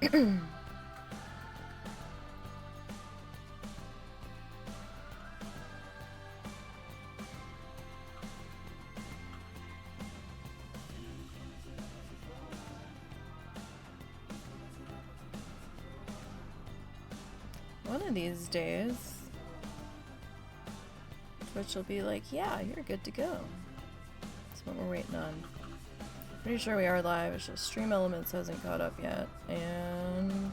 One of these days, Twitch will be like, yeah, you're good to go. That's what we're waiting on. Pretty sure we are live, it's just Stream Elements hasn't caught up yet, and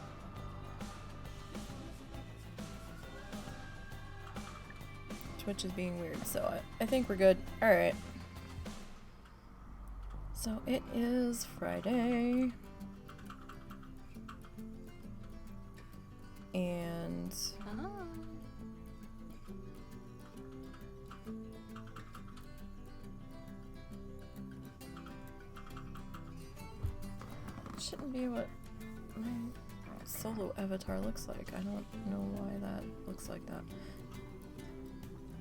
Twitch is being weird, so I think we're good. Alright. So it is Friday. And it shouldn't be what my solo avatar looks like. I don't know why that looks like that.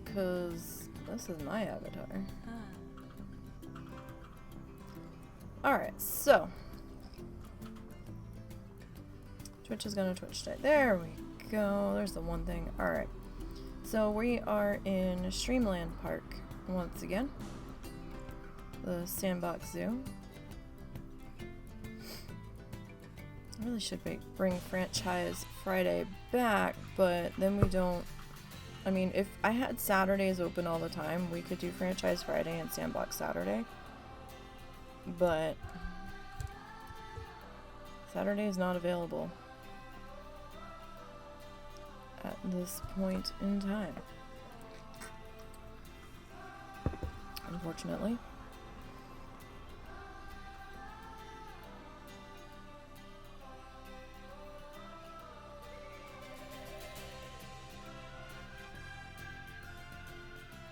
Because this is my avatar. Alright, so Twitch is gonna Twitch today. There we go. There's the one thing. Alright. So we are in Streamland Park once again. The Sandbox Zoo. I really should bring Franchise Friday back, but then we don't. I mean, if I had Saturdays open all the time, we could do Franchise Friday and Sandbox Saturday. But Saturday is not available at this point in time, unfortunately.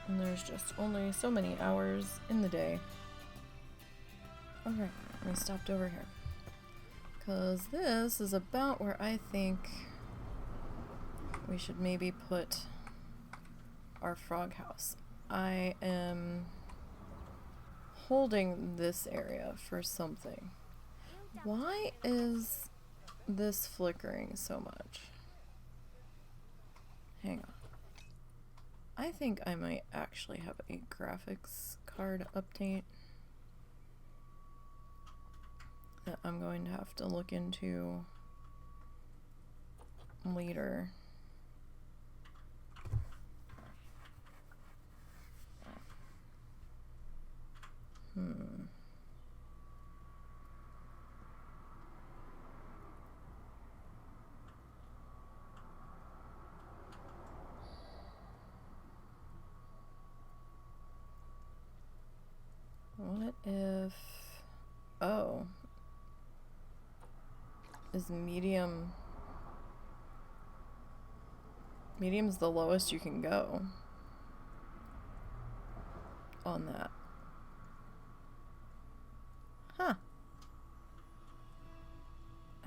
And there's just only so many hours in the day. Okay, I stopped over here because this is about where I think we should maybe put our frog house. I am holding this area for something. Why is this flickering so much? Hang on. I think I might actually have a graphics card update that I'm going to have to look into later. What if... Oh. Is medium... Medium's the lowest you can go on that. Huh.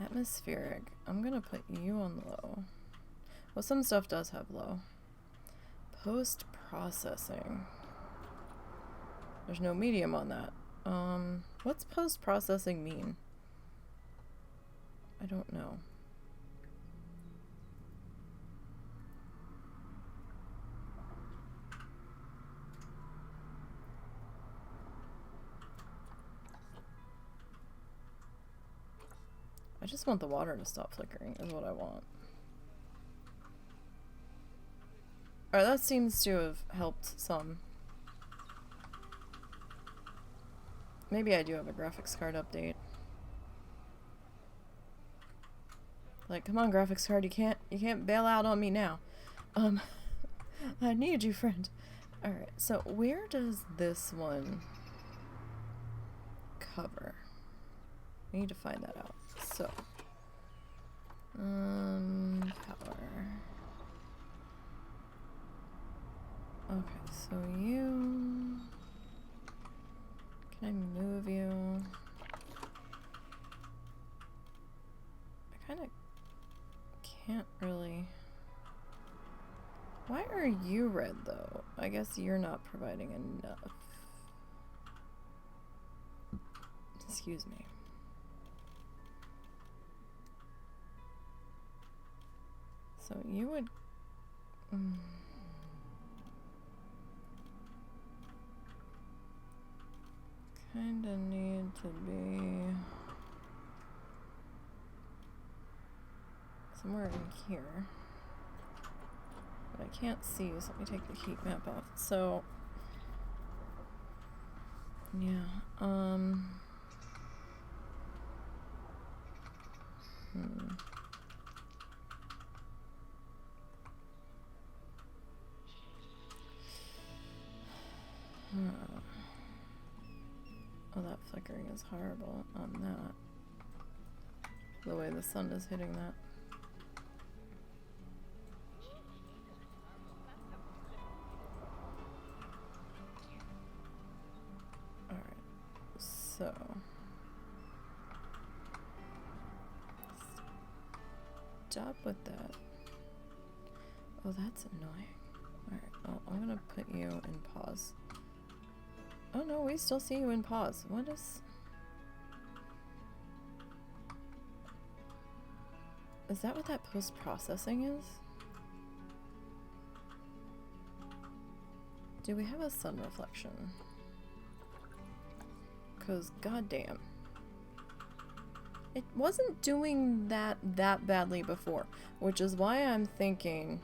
Atmospheric. I'm gonna put you on low. Well, some stuff does have low. Post-processing. There's no medium on that. What's post-processing mean? I don't know. I just want the water to stop flickering is what I want. Alright, that seems to have helped some. Maybe I do have a graphics card update. Like, come on, graphics card, you can't bail out on me now. I need you, friend. Alright, so where does this one cover? I need to find that out. So, power. Okay, so you... Can I move you? I kind of can't really... Why are you red, though? I guess you're not providing enough. Excuse me. So you would... kinda need to be somewhere in here. But I can't see, so let me take the heat map off. So, yeah, Oh, that flickering is horrible on that. The way the sun is hitting that. Alright, so... stop with that. Oh, that's annoying. Alright, well, I'm gonna put you in pause. Oh no, we still see you in pause. What is... is that what that post-processing is? Do we have a sun reflection? Cause goddamn. It wasn't doing that badly before, which is why I'm thinking...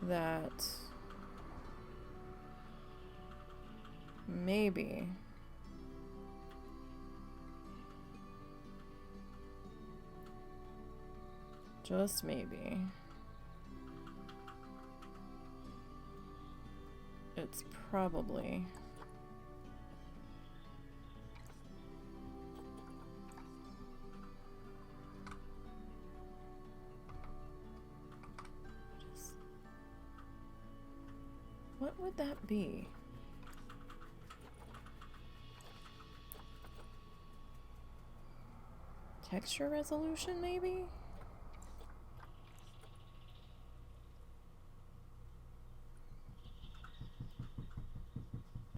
that maybe just maybe it's probably what would that be? Texture resolution, maybe?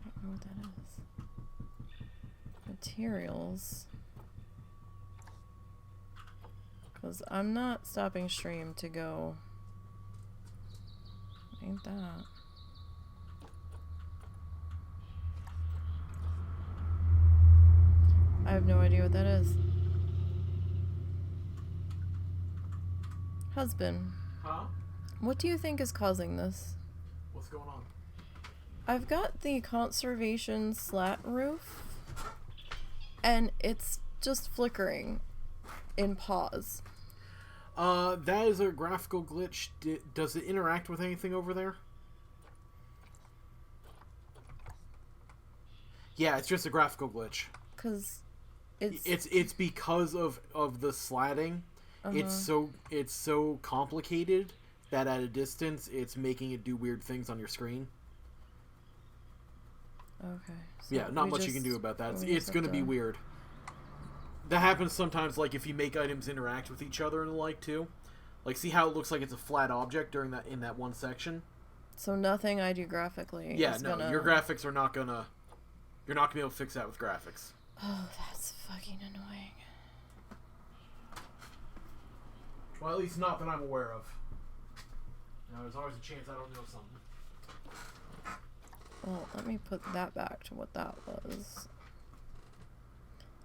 I don't know what that is. Materials. Because I'm not stopping stream to go... ain't that. I have no idea what that is. Husband. Huh? What do you think is causing this? What's going on? I've got the conservation slat roof, and it's just flickering in pause. That is a graphical glitch. Does it interact with anything over there? Yeah, it's just a graphical glitch. 'Cause it's because of the slatting. It's so complicated that at a distance it's making it do weird things on your screen. Okay. So yeah, not much you can do about that. It's going to be weird. That happens sometimes, like if you make items interact with each other and the like too. Like, see how it looks like it's a flat object during that in that one section. So nothing I do graphically. Yeah, no, your graphics are not gonna. You're not gonna be able to fix that with graphics. Oh, that's fucking annoying. Well, at least not that I'm aware of. Now, there's always a chance I don't know something. Well, let me put that back to what that was.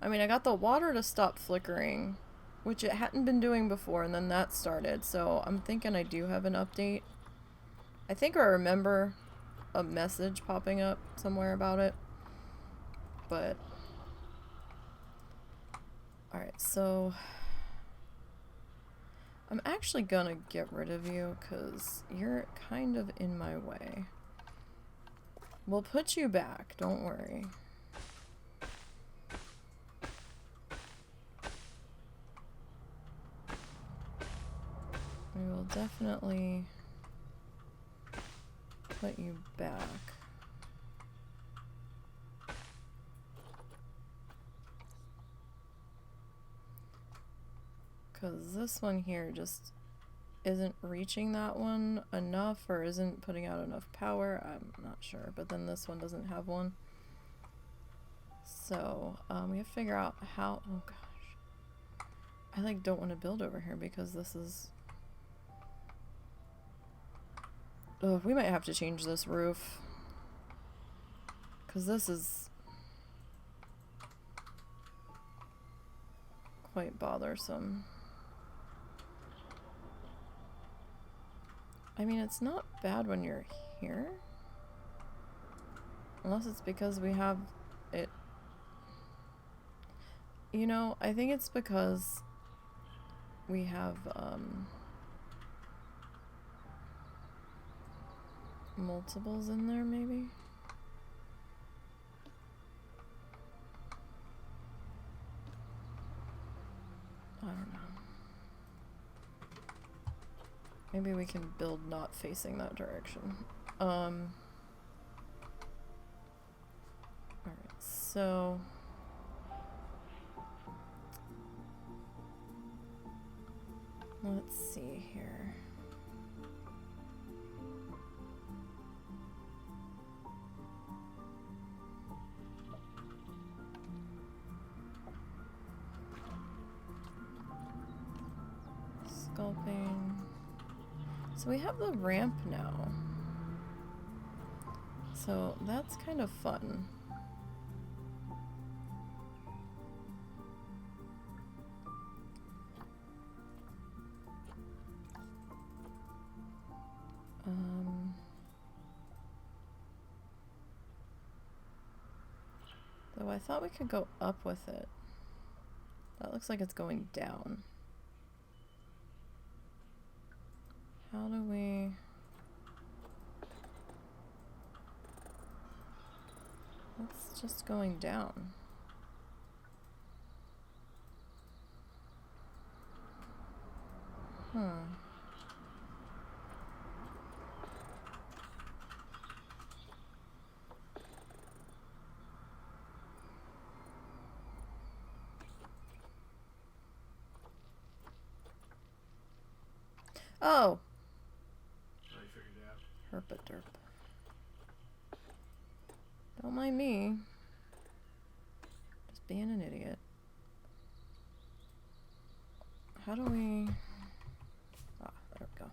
I mean, I got the water to stop flickering, which it hadn't been doing before, and then that started, so I'm thinking I do have an update. I think I remember a message popping up somewhere about it, but... Alright, so... I'm actually gonna get rid of you, because you're kind of in my way. We'll put you back, don't worry. We will definitely put you back. Because this one here just isn't reaching that one enough, or isn't putting out enough power. I'm not sure. But then this one doesn't have one. So, we have to figure out how... Oh gosh. I like don't want to build over here because this is... Oh, we might have to change this roof. Because this is... quite bothersome. I mean, it's not bad when you're here. Unless it's because we have it... You know, I think it's because we have, multiples in there, maybe? I don't know. Maybe we can build not facing that direction. Alright, so... Let's see here. Sculpting. So we have the ramp now. So that's kind of fun. Though I thought we could go up with it. That looks like it's going down. How do we... It's just going down. Huh. Oh! I figured it out. Herpaderp. Don't mind me. Just being an idiot. How do we... Ah, there we go.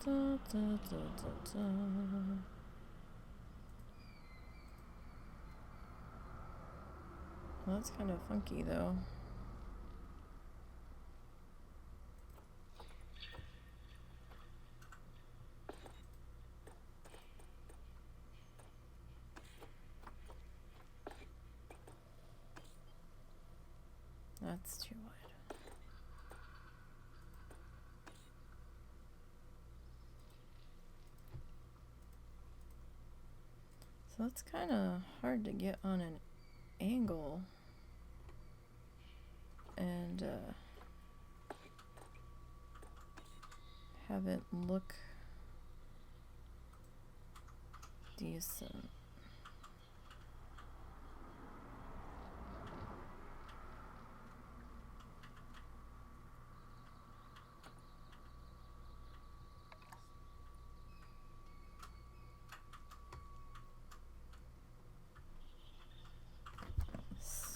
Da, da, da, da, da. Well, that's kind of funky, though. That's too wide. So that's kind of hard to get on an angle and have it look decent.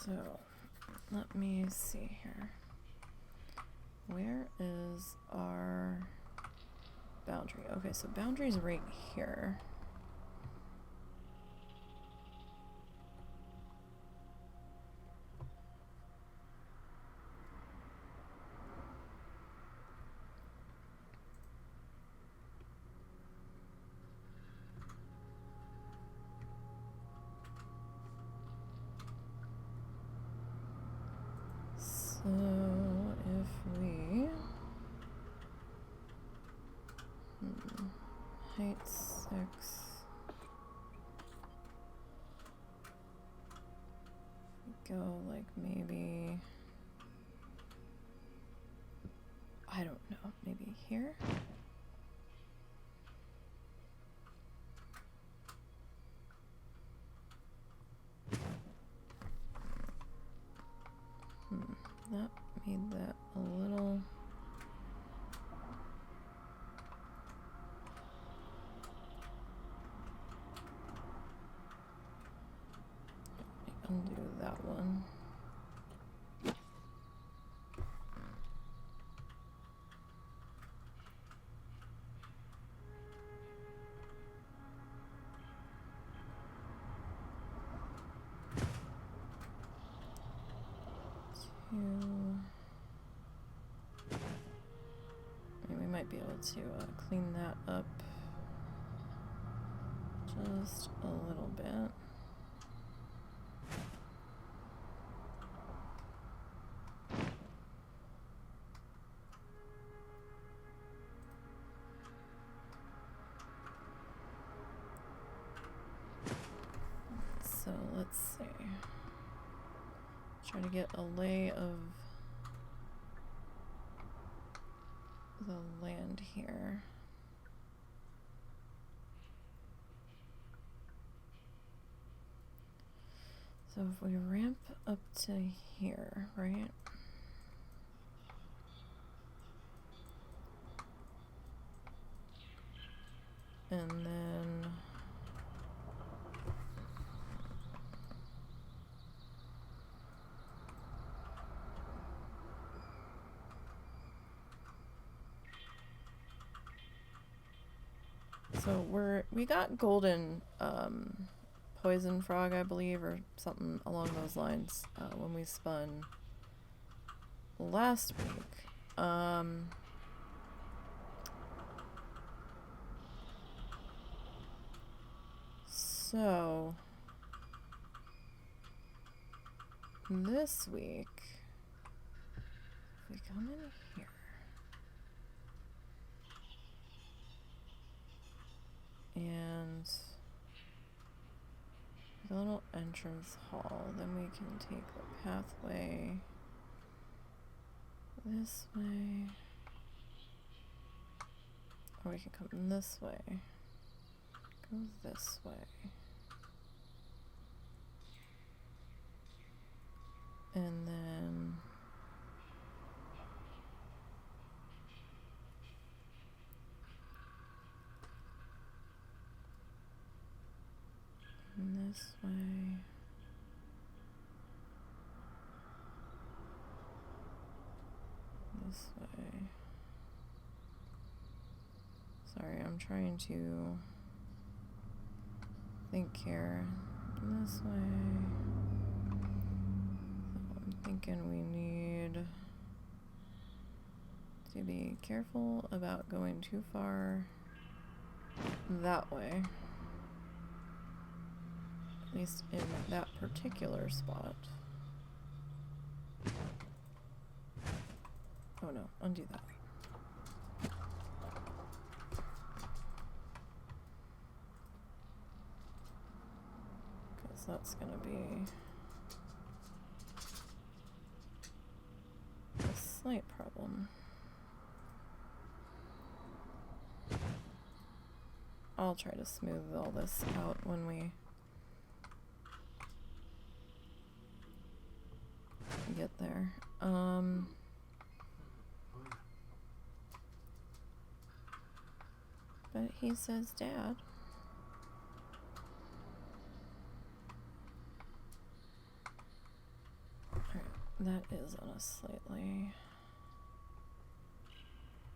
So, let me see here. Where is our boundary? Okay, so boundary's right here. So if we height 6, go like maybe, I don't know, maybe here? That made that a little... undo that one. We might be able to clean that up just a little bit. So let's see. Try to get a lay of the land here. So if we ramp up to here, right? And then so we got golden poison frog, I believe, or something along those lines when we spun last week. So this week, if we come in here, and the little entrance hall, then we can take the pathway this way, or we can come this way, go this way, and then this way, this way. Sorry, I'm trying to think here. This way. So I'm thinking we need to be careful about going too far that way. At least in that particular spot. Oh no, undo that. Because that's gonna be a slight problem. I'll try to smooth all this out when we get there. But he says Dad. Alright, that is on a slightly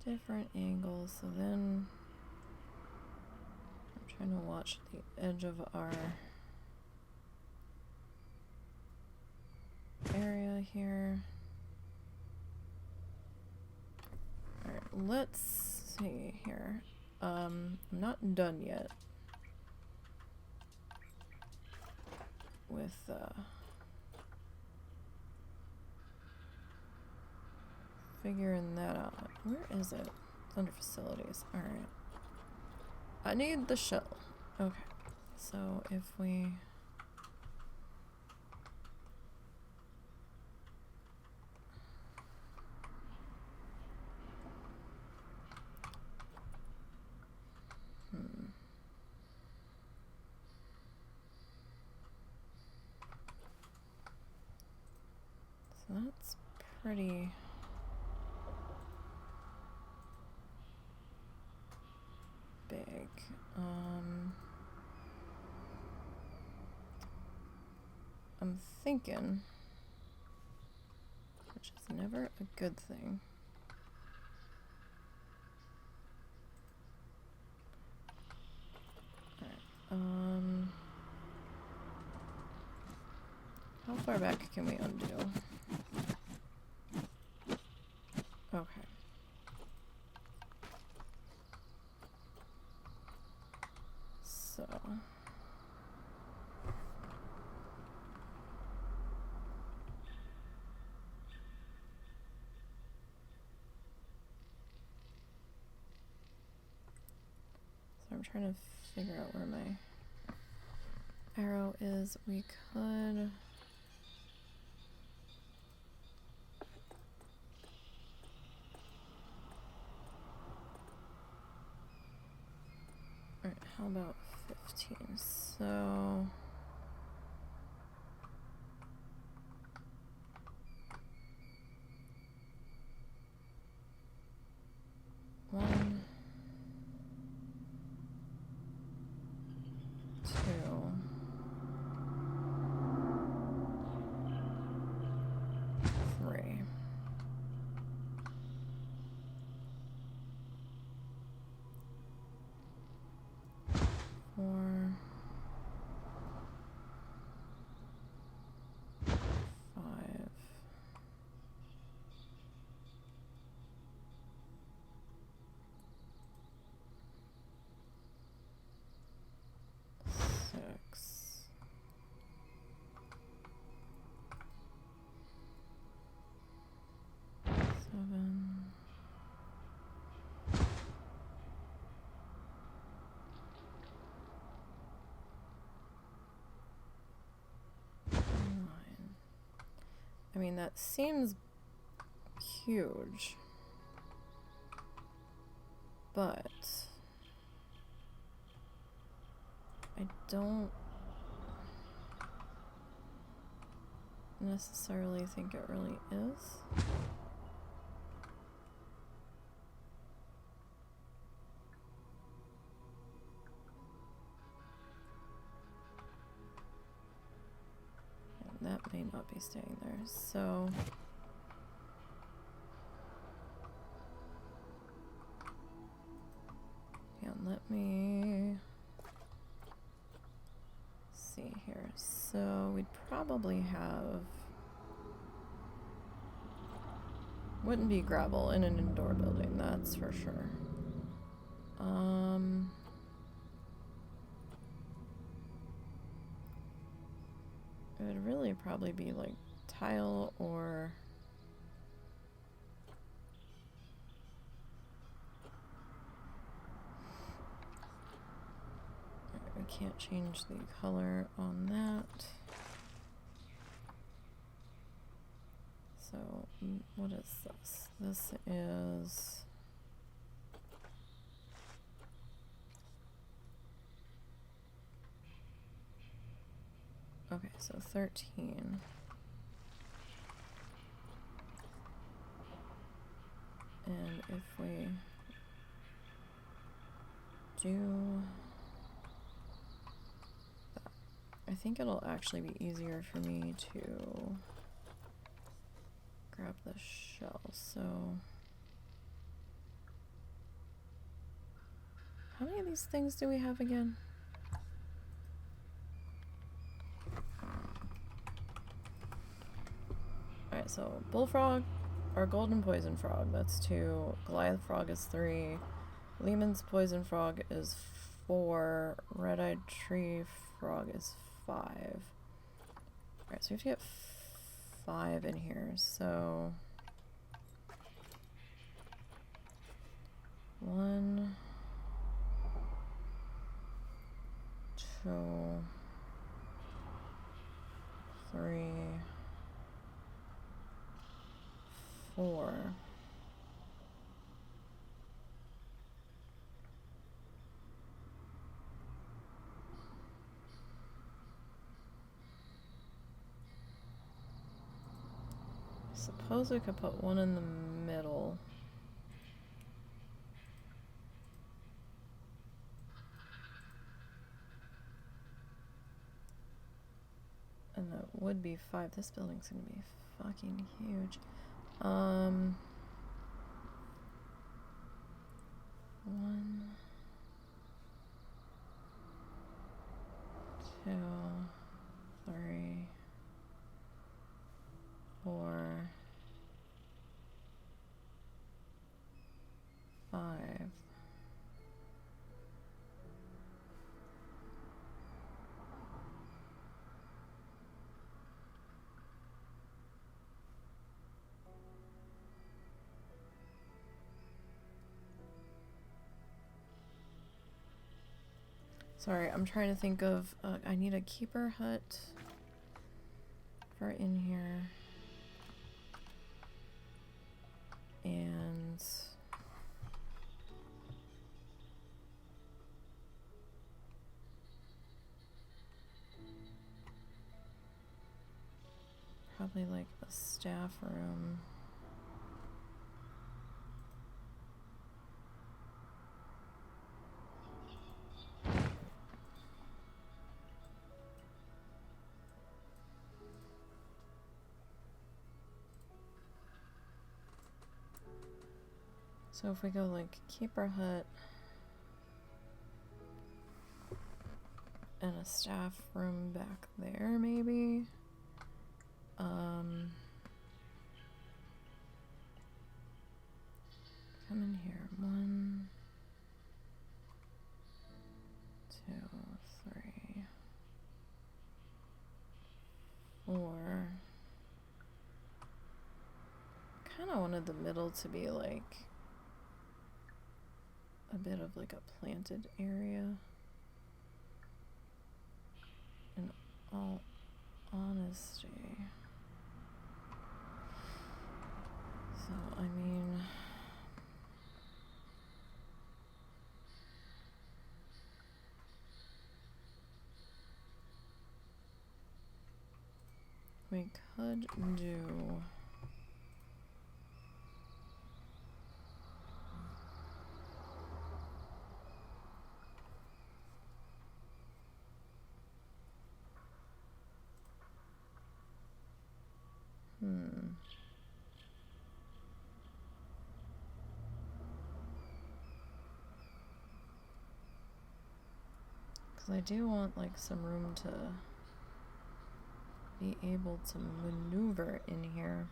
different angle, so then I'm trying to watch the edge of our area here. Alright, let's see here. I'm not done yet with figuring that out. Where is it? It's under facilities. Alright. I need the shell. Okay. So if we So that's pretty big. I'm thinking, which is never a good thing. Alright, how far back can we undo? Okay. So I'm trying to figure out where my arrow is. We could... Alright, how about 15? So... One... 2... 3... 4... 5... 6... 7... 9. I mean, that seems huge, but I don't necessarily think it really is. And that may not be staying there, so yeah, let me see here. So we'd probably have, wouldn't be gravel in an indoor building, that's for sure. It would really probably be like tile or we can't change the color on that. So what is this? This is okay, so 13. And if we do that, I think it'll actually be easier for me to grab the shell. So how many of these things do we have again? Alright, so bullfrog or golden poison frog, that's 2. Goliath frog is 3. Lehman's poison frog is 4. Red-eyed tree frog is 5. Alright, so we have to get 5 in here, so 1, 2, 3, 4. I suppose we could put 1 in the middle. And And that would be 5. This building's gonna be fucking huge. 1, 2, 3, 4, 5. Sorry, I'm trying to think of, I need a keeper hut for in here. And probably like a staff room. So if we go like keeper hut and a staff room back there, maybe. Come in here. 1, 2, 3, 4. Kind of wanted the middle to be like a bit of like a planted area. In all honesty. So, I mean, we could do because I do want like some room to be able to maneuver in here.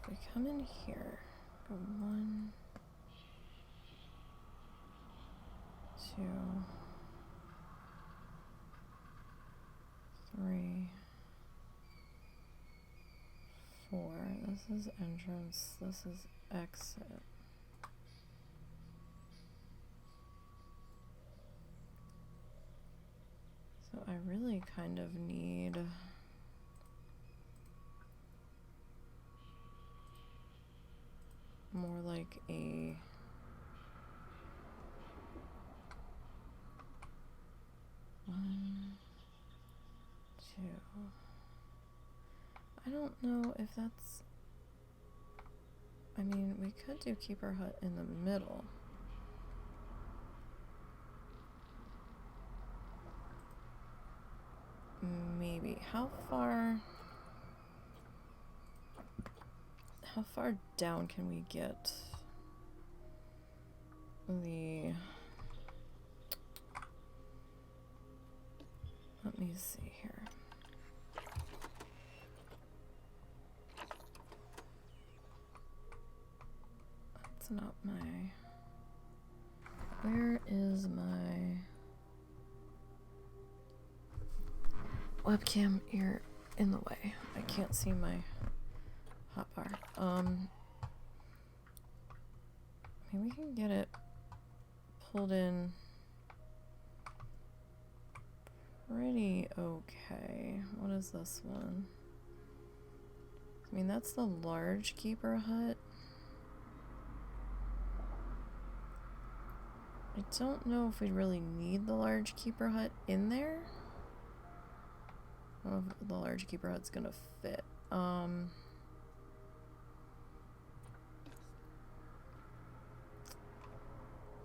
If we come in here, go 1, 2, 3, 4. This is entrance. This is exit. So I really kind of need more like a one, 2. I don't know if that's, I mean, we could do keeper hut in the middle. Maybe. How far down can we get the, let me see here. That's not my, where is my webcam? You're in the way. I can't see my hotbar. Maybe we can get it pulled in pretty okay. What is this one? I mean, that's the large keeper hut. I don't know if we really need the large keeper hut in there. I don't know if the large keeper hut's gonna fit.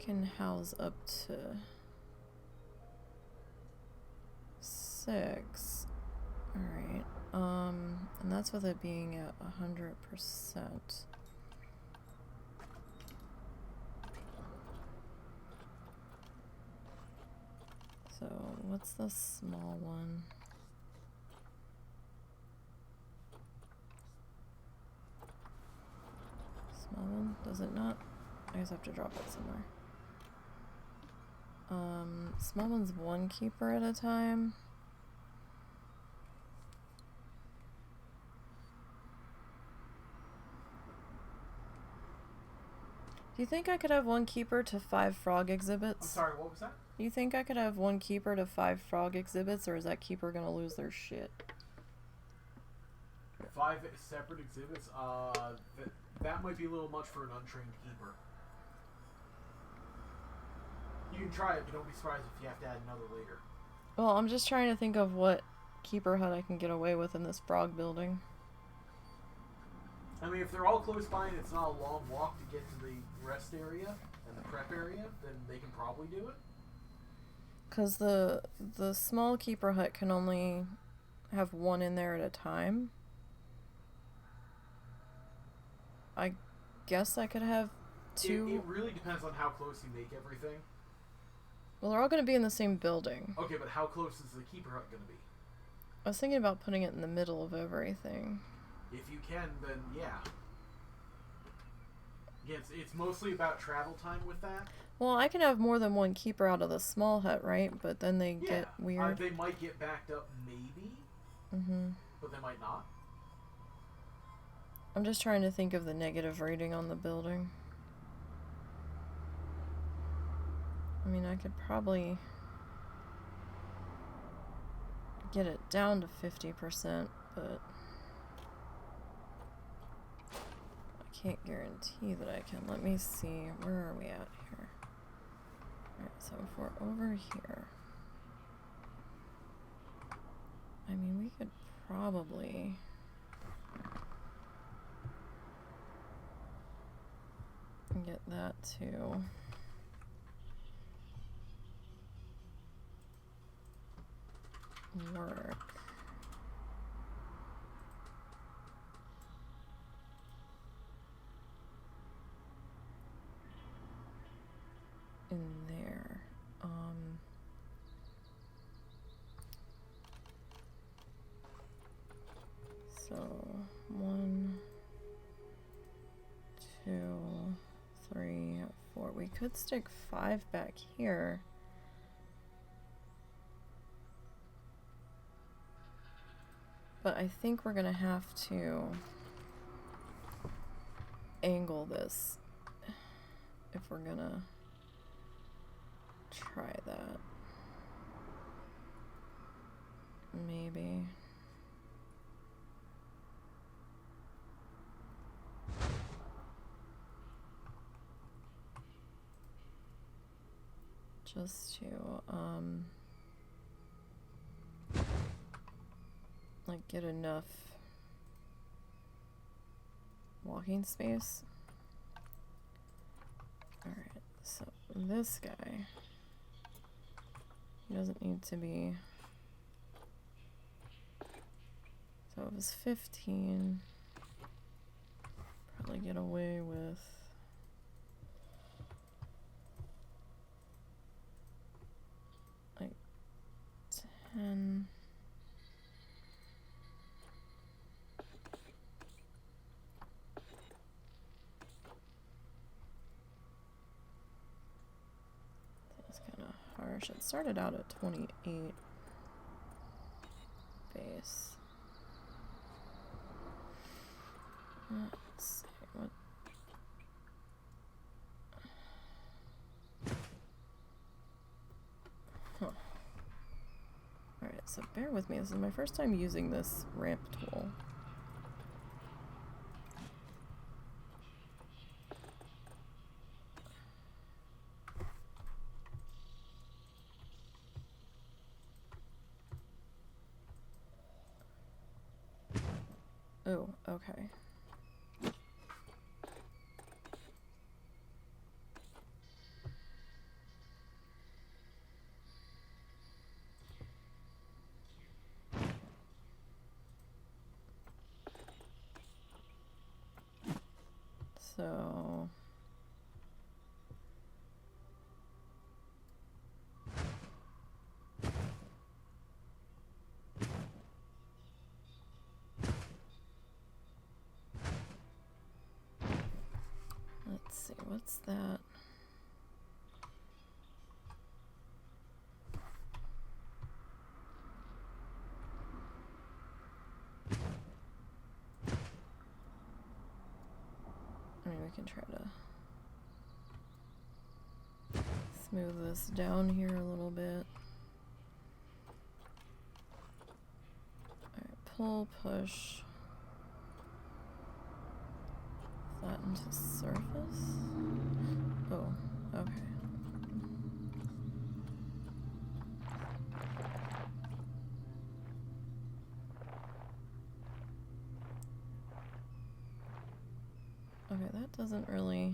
can house up to 6. Alright. And that's with it being at 100%. So, what's the small one? Small one? Does it not? I guess I have to drop it somewhere. Small one's 1 keeper at a time. Do you think I could have 1 keeper to 5 frog exhibits? I'm sorry, what was that? You think I could have 1 keeper to 5 frog exhibits, or is that keeper gonna lose their shit? 5 separate exhibits? That might be a little much for an untrained keeper. You can try it, but don't be surprised if you have to add another later. Well, I'm just trying to think of what keeper hut I can get away with in this frog building. I mean, if they're all close by and it's not a long walk to get to the rest area and the prep area, then they can probably do it. Because the small keeper hut can only have 1 in there at a time. I guess I could have 2. It really depends on how close you make everything. Well, they're all going to be in the same building. Okay, but how close is the keeper hut going to be? I was thinking about putting it in the middle of everything. If you can, then yeah. Again, it's mostly about travel time with that. Well, I can have more than 1 keeper out of the small hut, right? But then they get weird. They might get backed up, maybe. But they might not. I'm just trying to think of the negative rating on the building. I mean, I could probably get it down to 50%, but I can't guarantee that I can. Let me see. Where are we at here? Alright, so if we're over here, I mean, we could probably get that to work. In there. So 1, 2, 3, 4. We could stick 5 back here. But I think we're gonna have to angle this if we're gonna try that. Maybe. Just to, like, get enough walking space. Alright, so this guy, he doesn't need to be, so it was 15, probably get away with like 10. Harsh. It started out at 28 base. Let's see what. Huh. Alright, so bear with me. This is my first time using this ramp tool. Oh, okay. So let's see, what's that? I mean, we can try to smooth this down here a little bit. Alright, pull, push. Flatten to surface? Oh, okay. Okay, that doesn't really...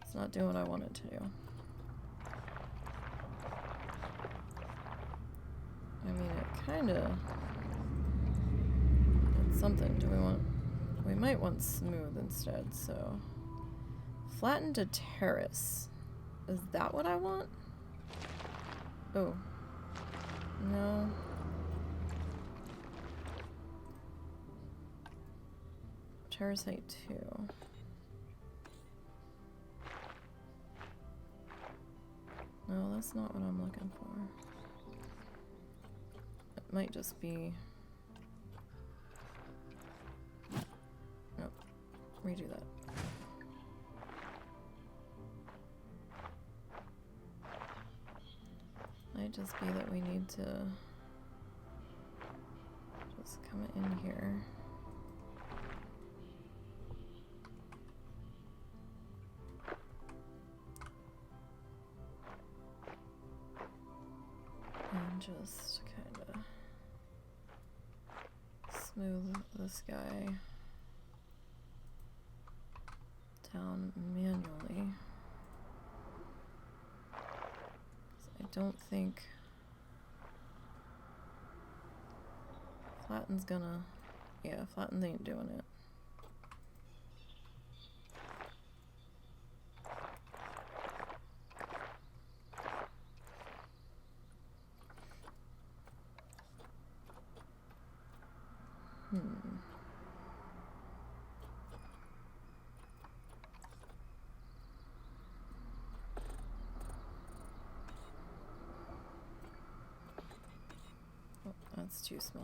It's not doing what I want it to do. I mean, it kinda... It's something. Do we want... We might want smooth instead, so... Flatten to terrace. Is that what I want? Oh. No. Terrace height 2. No, that's not what I'm looking for. It might just be... Nope. Redo that. Might just be that we need to just come in here. And just kind of smooth this guy down manually. I don't think Flatten's gonna... Yeah, Flatten ain't doing it. Oh, that's too small.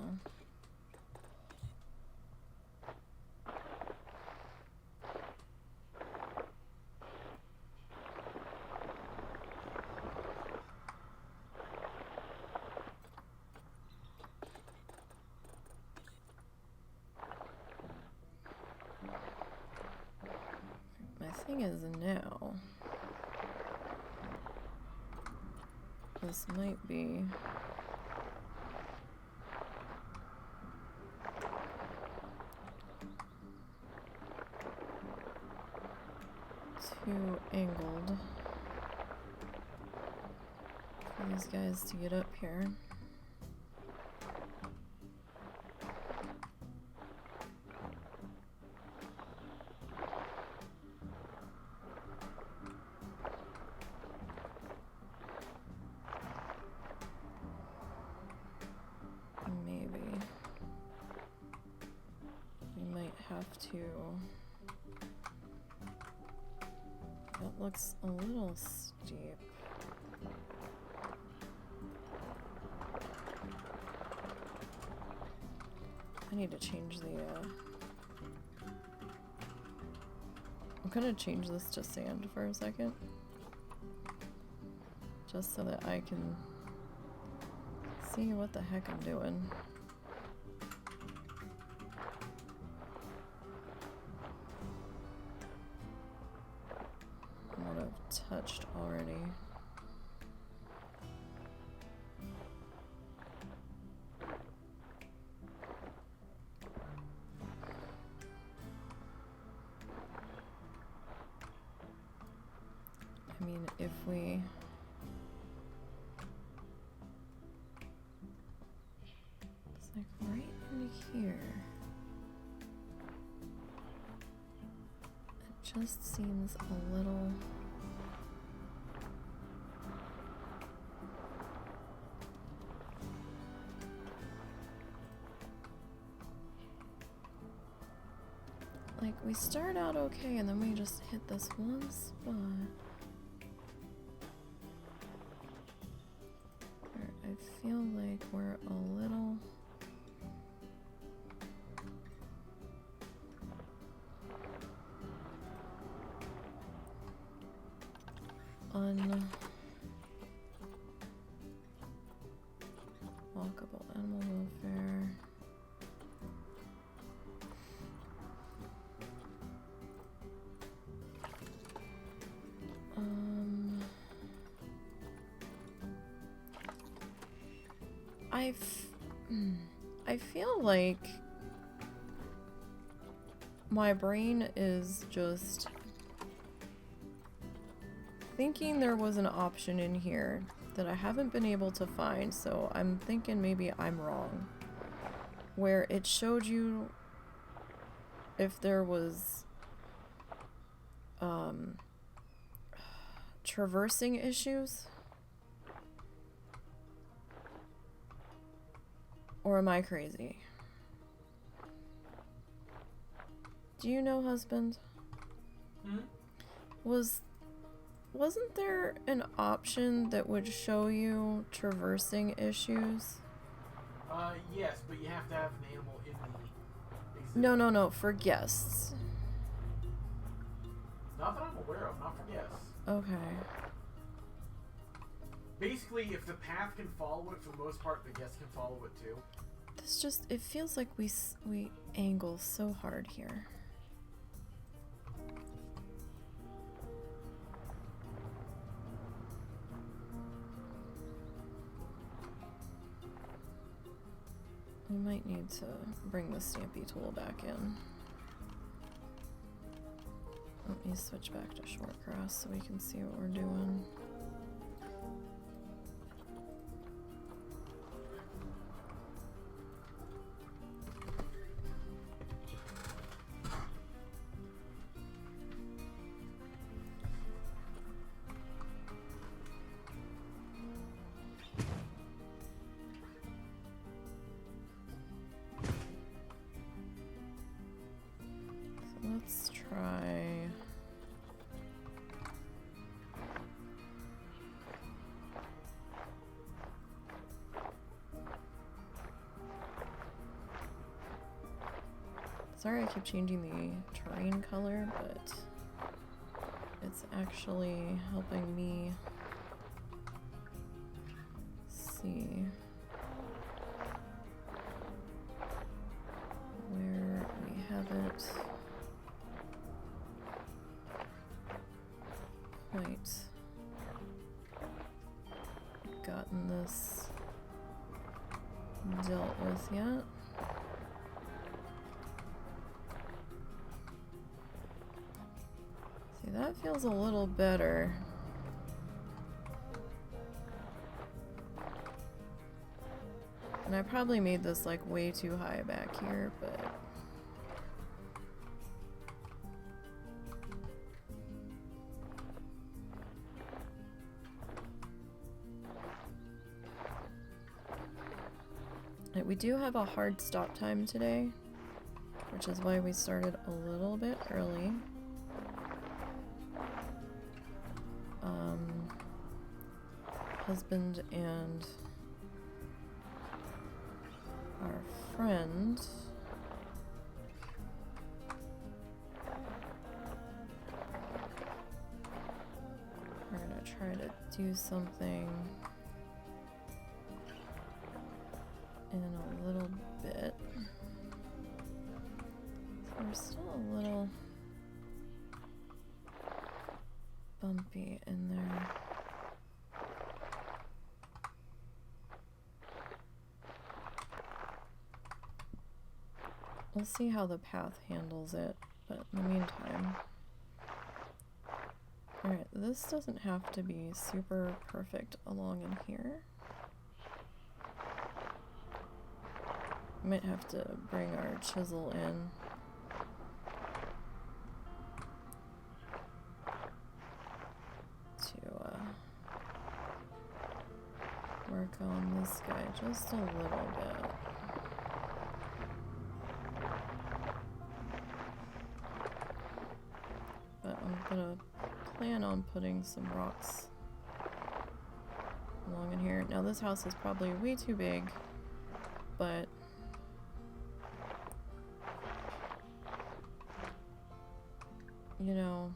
Thing is now this might be too angled for these guys to get up here. That looks a little steep. I need to change the, I'm gonna change this to sand for a second. Just so that I can see what the heck I'm doing. Touched already. I mean, if we it's like right in here. just seems a little... Like, we start out okay, and then we just hit this one spot. Where I feel like we're a little... walkable animal welfare. I feel like my brain is just thinking there was an option in here that I haven't been able to find, so I'm thinking maybe I'm wrong. Where it showed you if there was traversing issues. Or am I crazy? Do you know, husband? Hmm? Wasn't there an option that would show you traversing issues? Yes, but you have to have an animal in the exhibit. No, for guests. Not that I'm aware of, not for guests. Okay. Basically, if the path can follow it, for the most part, the guests can follow it too. This just, it feels like we angle so hard here. We might need to bring the Stampy tool back in. Let me switch back to short grass so we can see what we're doing. Let's try... Sorry I keep changing the terrain color, but it's actually helping me see where we haven't quite gotten this dealt with yet. See, that feels a little better. And I probably made this like way too high back here, but we do have a hard stop time today, which is why we started a little bit early. Husband and our friend are gonna try to do something in a little bit. So we're still a little bumpy in there. We'll see how the path handles it, but in the meantime... Alright, this doesn't have to be super perfect along in here. Might have to bring our chisel in work on this guy just a little bit. But I'm gonna plan on putting some rocks along in here. Now this house is probably way too big, but you know,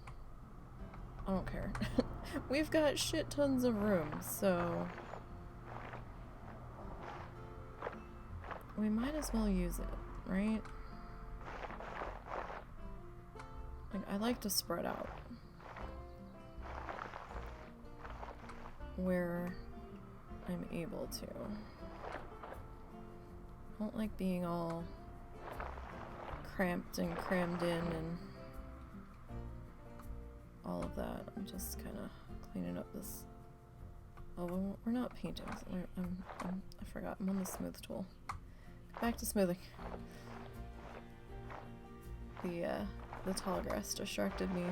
I don't care. We've got shit tons of room, so we might as well use it, right? Like, I like to spread out where I'm able to. I don't like being all cramped and crammed in and all of that. I'm just kind of cleaning up this. Oh, we're not painting. I forgot. I'm on the smooth tool. Back to smoothing. The tall grass distracted me.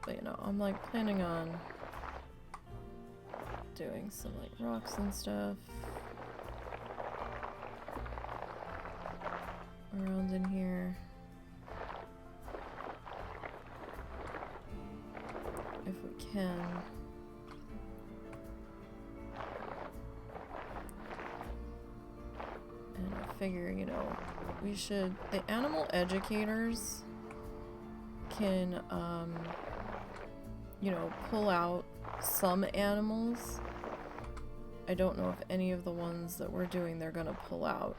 But you know, I'm like planning on doing some like rocks and stuff around in here. If we can. And I figure, you know, we should, the animal educators can, you know, pull out some animals. I don't know if any of the ones that we're doing they're gonna pull out.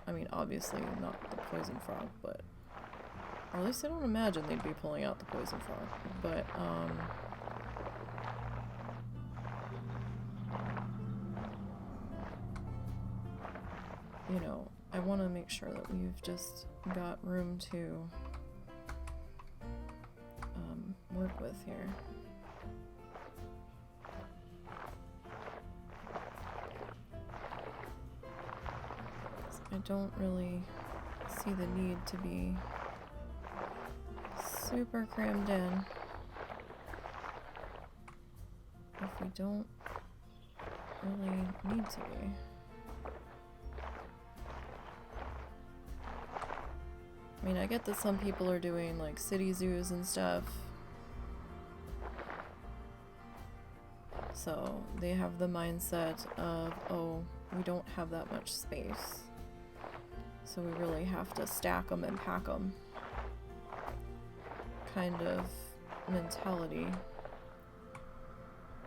I mean, obviously not the poison frog, but, or at least I don't imagine they'd be pulling out the poison frog, but, you know, I want to make sure that we've just got room to work with here. I don't really see the need to be super crammed in if we don't really need to be. I mean, I get that some people are doing like city zoos and stuff, so they have the mindset of, oh, we don't have that much space, so we really have to stack them and pack them kind of mentality.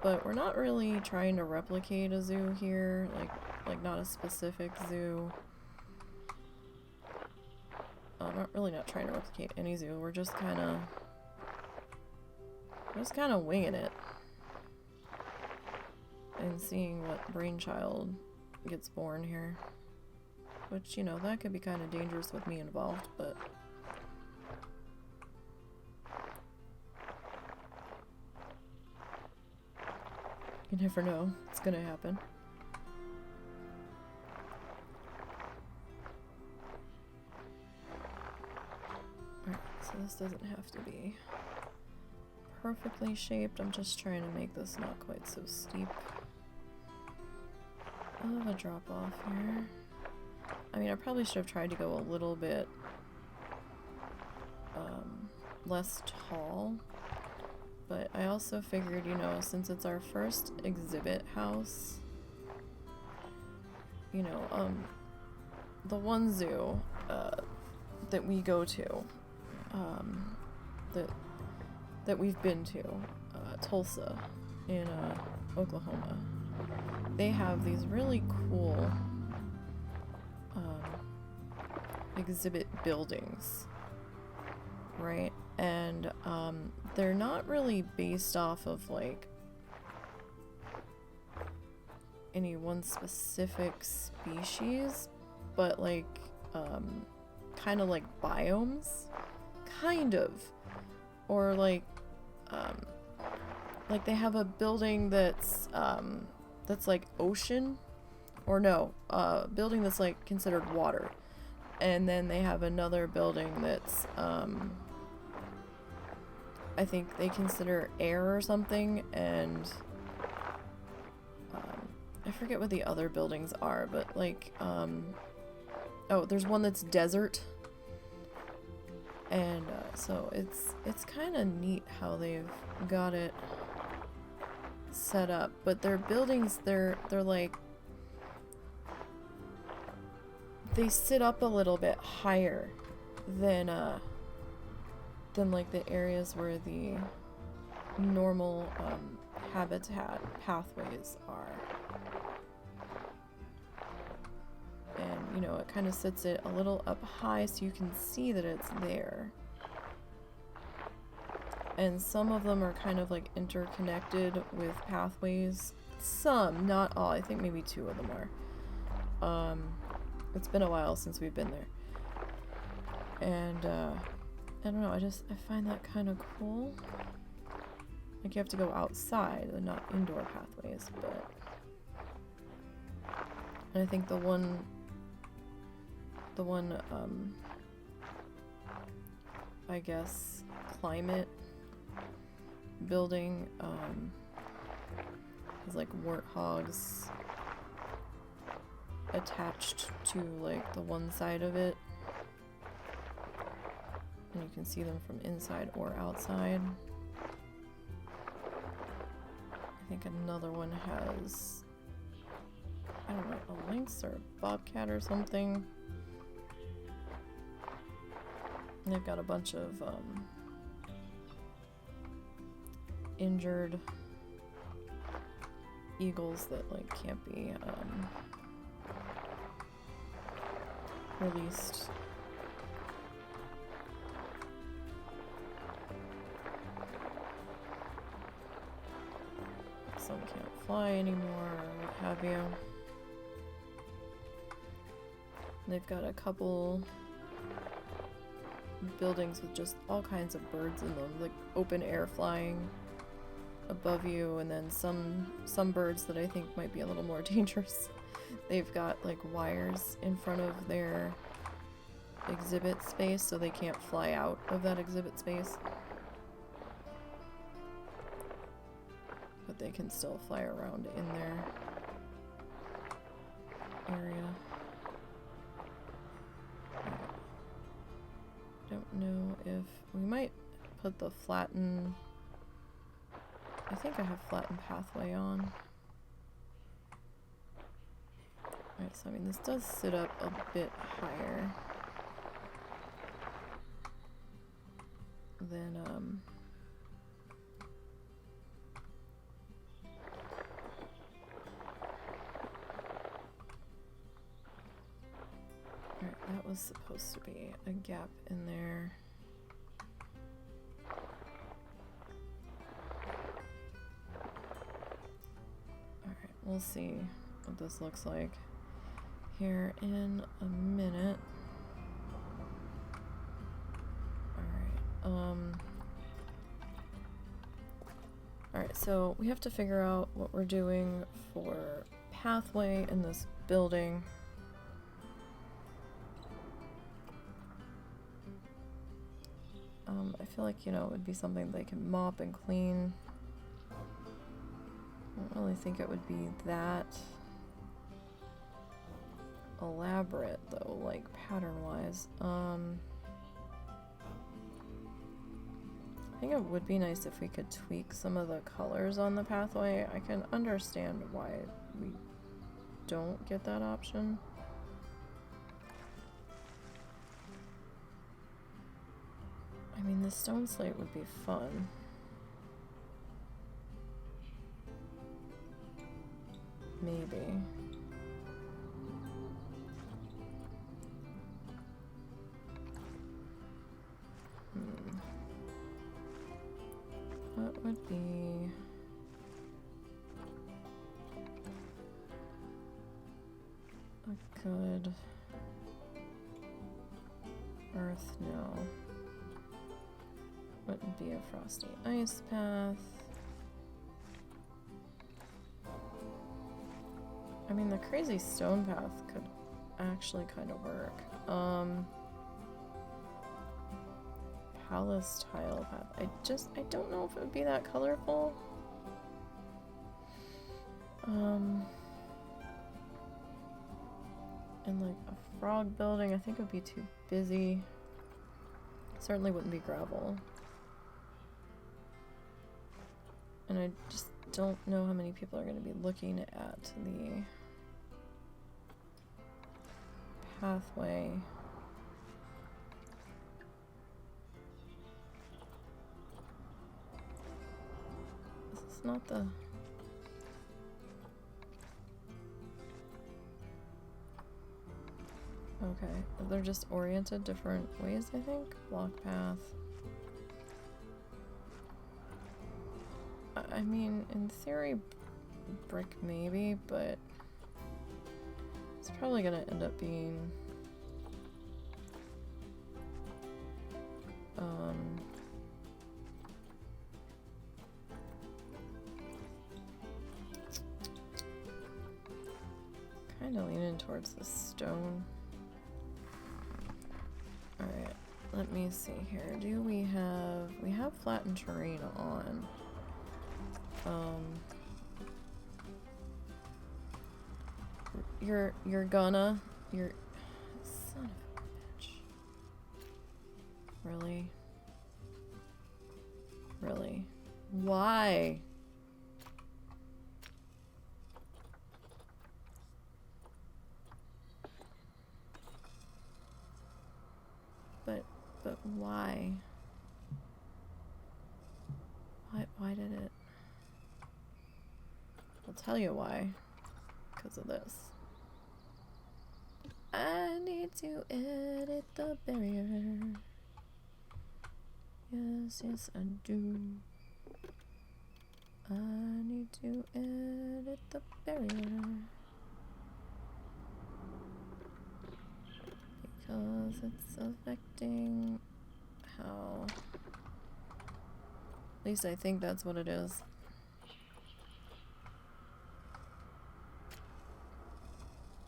But we're not really trying to replicate a zoo here, like not a specific zoo. Not trying to replicate any zoo. We're just kind of winging it and seeing what brainchild gets born here. Which, you know, that could be kind of dangerous with me involved, but you never know. It's gonna happen. Alright, so this doesn't have to be perfectly shaped. I'm just trying to make this not quite so steep of a drop off here. I mean, I probably should have tried to go a little bit less tall, but I also figured, you know, since it's our first exhibit house, you know, the one zoo that we go to, that we've been to, Tulsa in Oklahoma, they have these really cool exhibit buildings, right? And they're not really based off of like any one specific species, but like kind of like biomes, kind of, or like they have a building that's like ocean, or no, building that's like considered water, and then they have another building that's I think they consider air or something, and I forget what the other buildings are, but like, oh, there's one that's desert, and so it's kind of neat how they've got it set up. But their buildings, they're like, they sit up a little bit higher than like the areas where the normal habitat pathways are. And, you know, it kind of sits it a little up high so you can see that it's there. And some of them are kind of like interconnected with pathways. Some, not all. I think maybe 2 of them are. It's been a while since we've been there. And, I don't know, I find that kind of cool. Like, you have to go outside and not indoor pathways, but... And I think the one, I guess, climate building, is like warthogs attached to, like, the one side of it. And you can see them from inside or outside. I think another one has, I don't know, a lynx or a bobcat or something. And they've got a bunch of injured eagles that like can't be released. Some can't fly anymore, or what have you. They've got a couple buildings with just all kinds of birds in them, like open air flying above you, and then some birds that I think might be a little more dangerous. They've got like wires in front of their exhibit space so they can't fly out of that exhibit space. But they can still fly around in their area. Don't know if we might put the flatten. I think I have flattened pathway on. Alright, so I mean this does sit up a bit higher than Alright, that was supposed to be a gap in there. Alright, we'll see what this looks like here in a minute. Alright, so we have to figure out what we're doing for pathway in this building. I feel like, you know, it would be something they can mop and clean. I don't really think it would be that elaborate, though, like, pattern-wise. I think it would be nice if we could tweak some of the colors on the pathway. I can understand why we don't get that option. I mean, the stone slate would be fun. Maybe. What would be a good earth? No. Wouldn't be a frosty ice path. I mean, the crazy stone path could actually kind of work. Palace tile path. I don't know if it would be that colorful. And like a frog building, I think it would be too busy. Certainly wouldn't be gravel. And I just don't know how many people are going to be looking at the pathway. This is not the... Okay, they're just oriented different ways, I think. Block path. I mean, in theory, brick maybe, but it's probably gonna end up being kind of leaning towards the stone. Alright, let me see here. Do we have flattened terrain on? You're son of a bitch. Really? Really? Why? But why? Why did it? I'll tell you why. Because of this. I need to edit the barrier. Yes, I do. I need to edit the barrier. Because it's affecting how... At least I think that's what it is.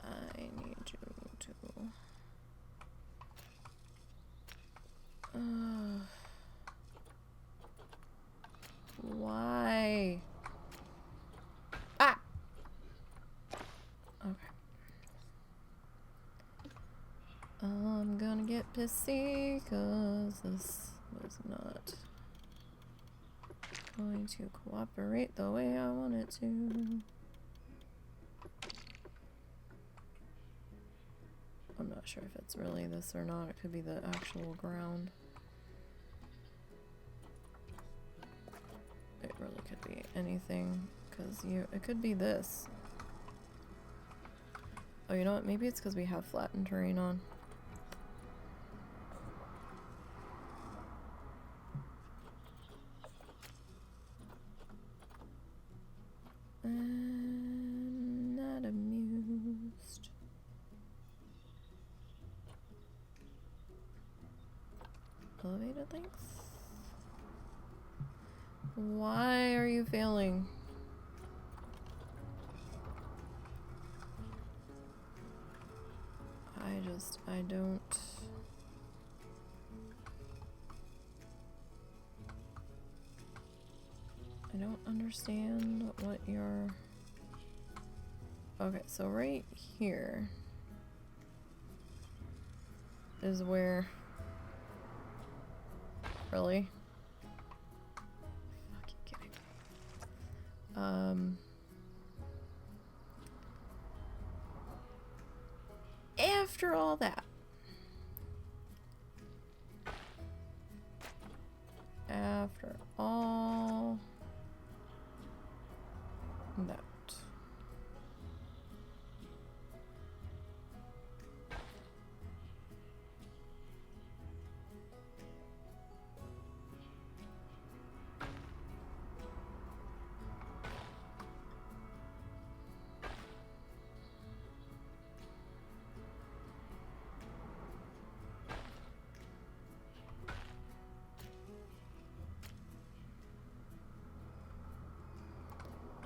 I need you to... Why? Ah! Okay. I'm gonna get pissy because this was not going to cooperate the way I want it to. I'm not sure if it's really this or not. It could be the actual ground. It really could be anything, because it could be this. Oh, you know what? Maybe it's because we have flattened terrain on. I'm not amused. Elevated links? Why are you failing? I don't understand what you're... Okay, so right here is where... Really? Fucking kidding me. After all that. After all that.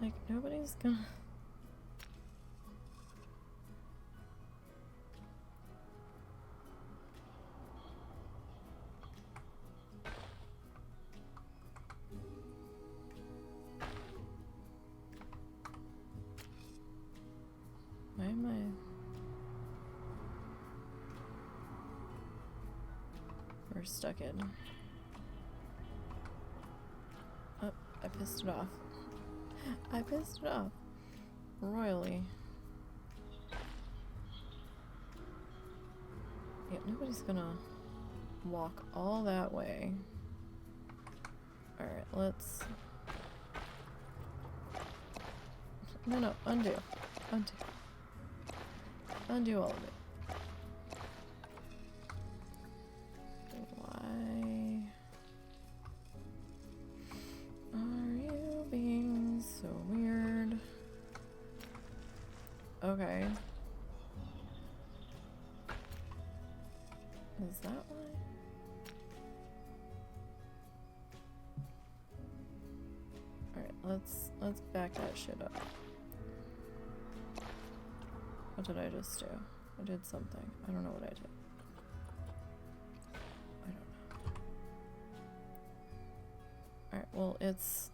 Like, nobody's gonna... we're stuck in. Oh, I pissed it off. I pissed it off. Royally. Yeah, nobody's gonna walk all that way. Alright, let's... No, undo. Undo. Undo all of it. Why are you being so weird? Okay. Is that why? Alright, let's back that shit up. What did I just do? I did something. I don't know what I did. I don't know. Alright, well, it's...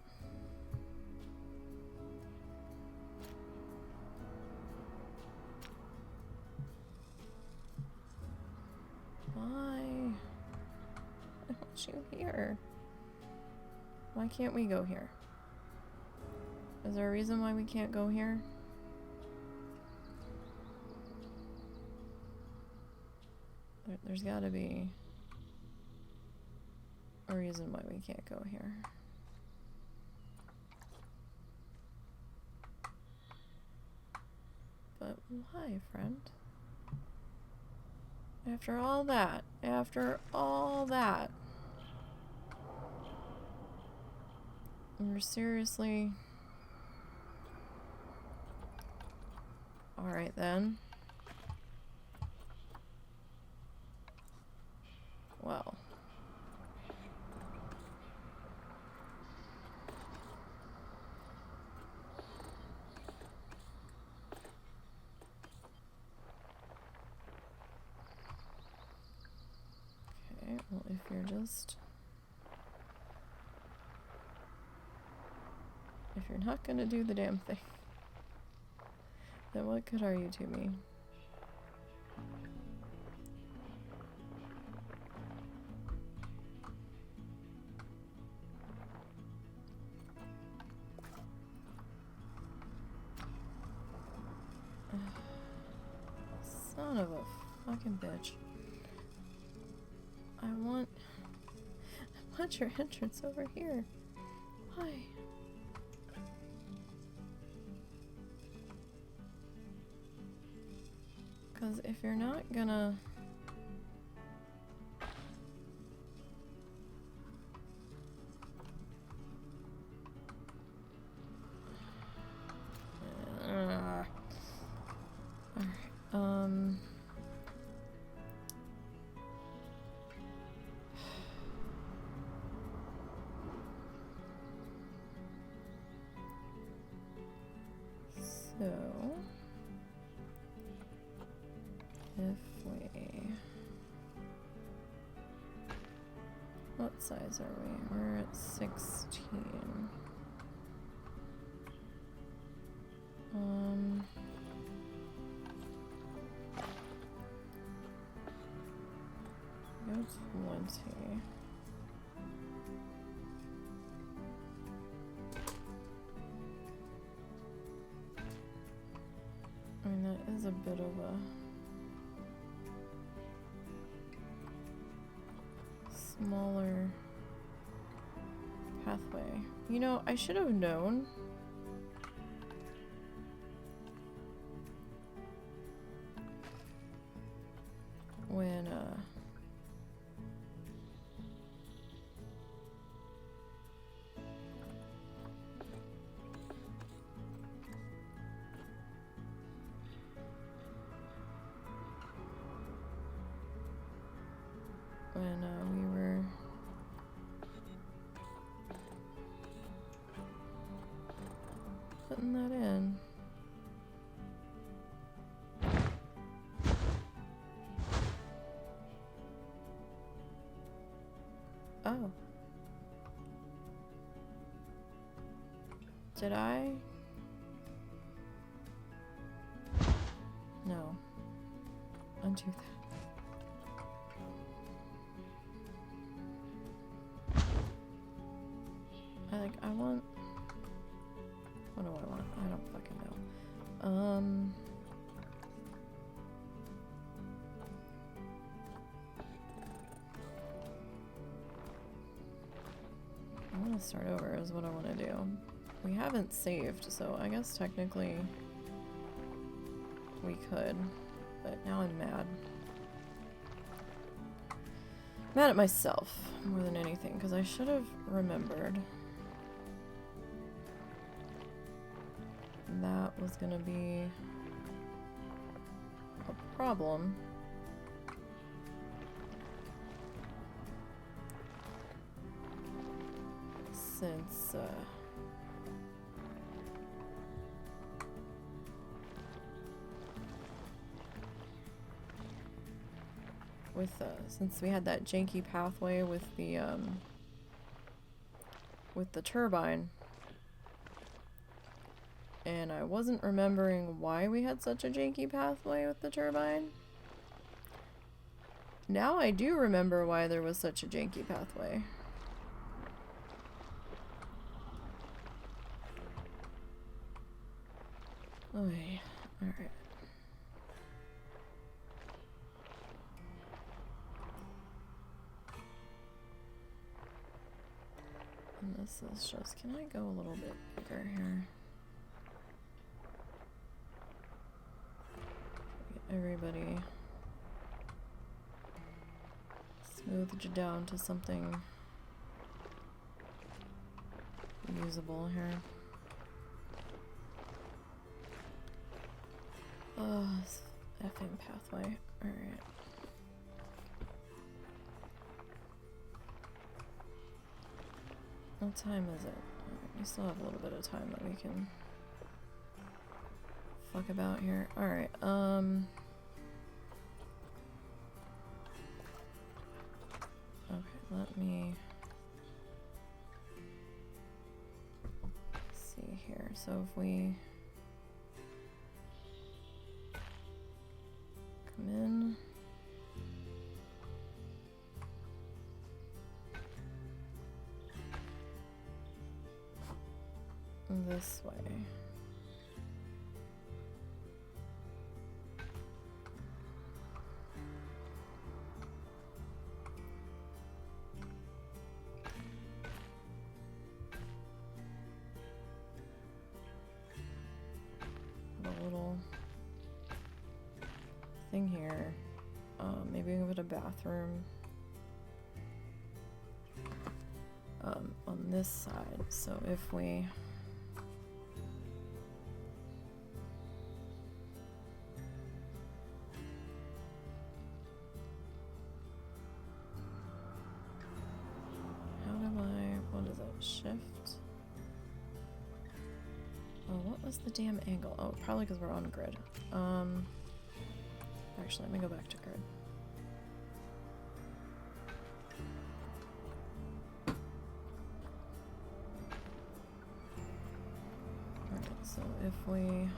Why? I want you here. Why can't we go here? Is there a reason why we can't go here? There's gotta be a reason why we can't go here. But why, friend? After all that, you're seriously... Alright then. Well. Okay, well, if you're not gonna do the damn thing, then what good are you to me? Son of a fucking bitch. I want your entrance over here. Why? Because if you're not gonna... Alright, so... If we... What size are we? We're at 16. Go 20. I mean, that is a bit of a... smaller pathway. You know, I should have known. When, we were putting that in. Oh. Did I? No. Undo that. like, I want... What do I want? I don't fucking know. I want to start over is what I want to do. We haven't saved, so I guess technically we could, but now I'm mad. Mad at myself more than anything, because I should have remembered that was gonna be a problem. Since since we had that janky pathway with the turbine, and I wasn't remembering why we had such a janky pathway with the turbine. Now I do remember why there was such a janky pathway. Okay, alright. And this is just, can I go a little bit bigger here? Get everybody smoothed down to something usable here. Oh, this effing pathway. Alright. What time is it? Alright, we still have a little bit of time that we can fuck about here. Alright, okay, let me see here. So if we come in. This way. A little thing here. Maybe we can put a bathroom on this side. So if we shift. Oh, what was the damn angle? Oh, probably because we're on grid. Actually, let me go back to grid. Alright, so if we...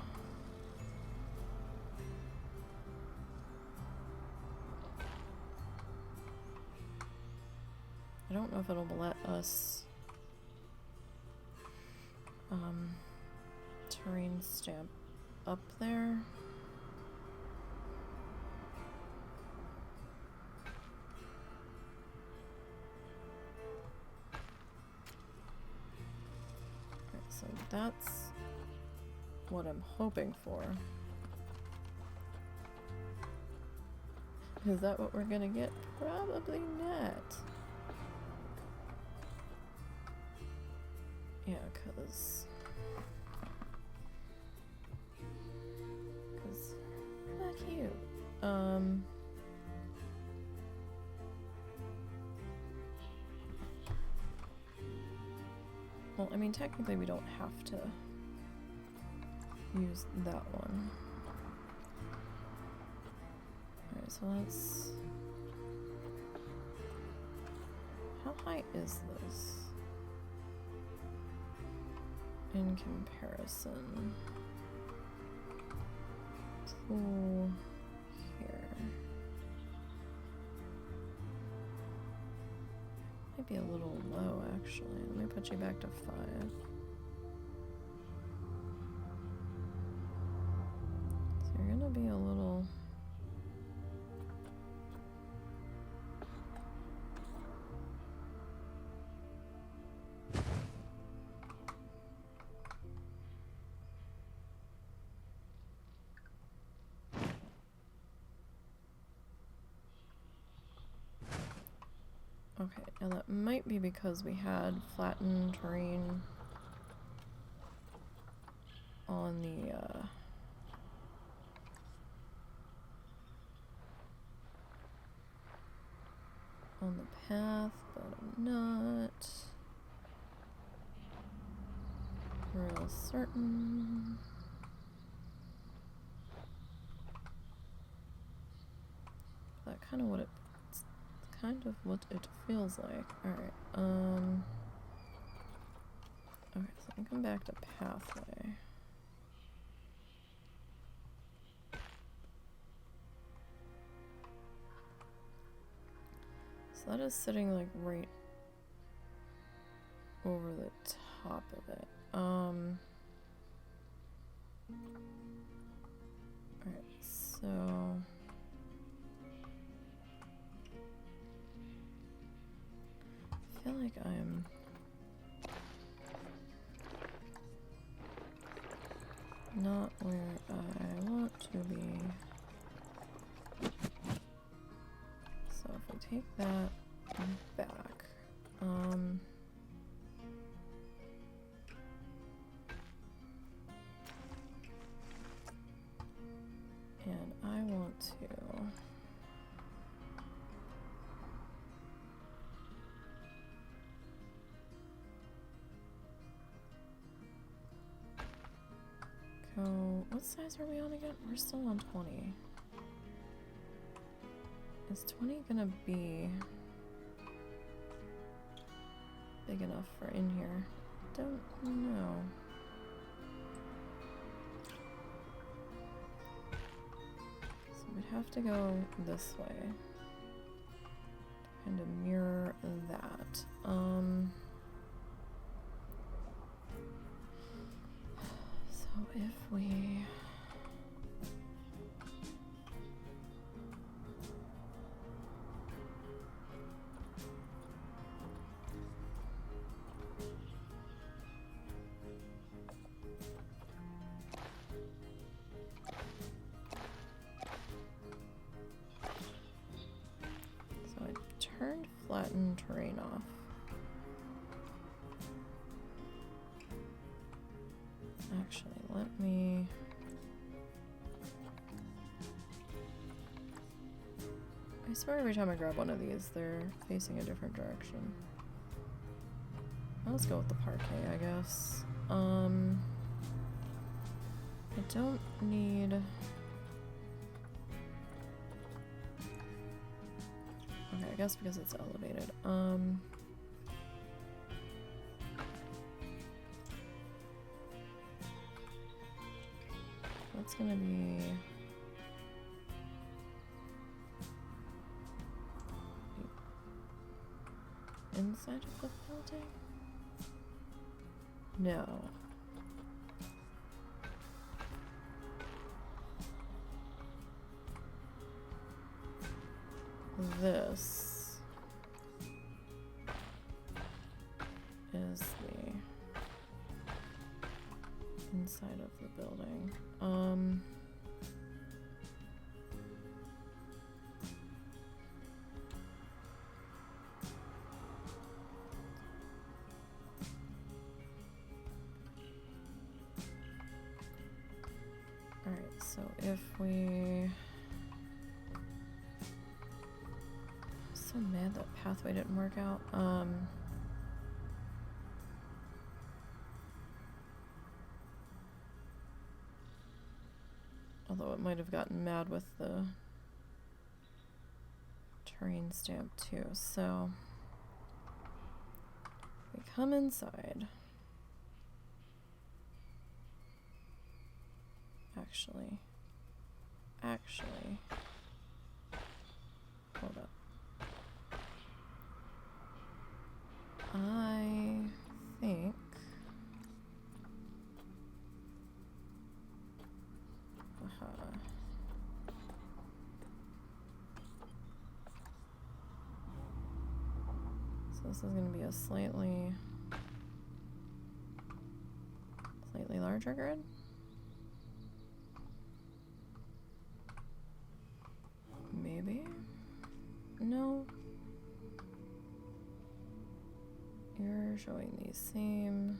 I don't know if it'll let us terrain stamp up there. Okay, so that's what I'm hoping for. Is that what we're gonna get? Probably not. Yeah, cause fuck you. Well, I mean, technically we don't have to use that one. Alright, so let's... How high is this in comparison to here? Might be a little low, actually. Let me put get you back to 5. So you're gonna be a little... Okay, now that might be because we had flattened terrain on the path, but I'm not real certain. That kind of what it feels like. Alright, okay, so let me come back to pathway. So that is sitting like right over the top of it. Alright, so I feel like I'm not where I want to be. So if we take that back, and I want to go, what size are we on again? We're still on 20. Is 20 gonna be big enough for in here? Don't know. So we'd have to go this way. Kind of mirror that. So if we... turned flattened terrain off. Actually, let me... I swear every time I grab one of these, they're facing a different direction. Let's go with the parquet, I guess. I don't need... Okay, I guess because it's elevated. That's gonna be inside of the building? No. This is the inside of the building. Alright, so if we... So mad that pathway didn't work out. Although it might have gotten mad with the terrain stamp too. So we come inside. Actually, hold up. I this is going to be a slightly larger grid. Maybe? No. You're showing the same.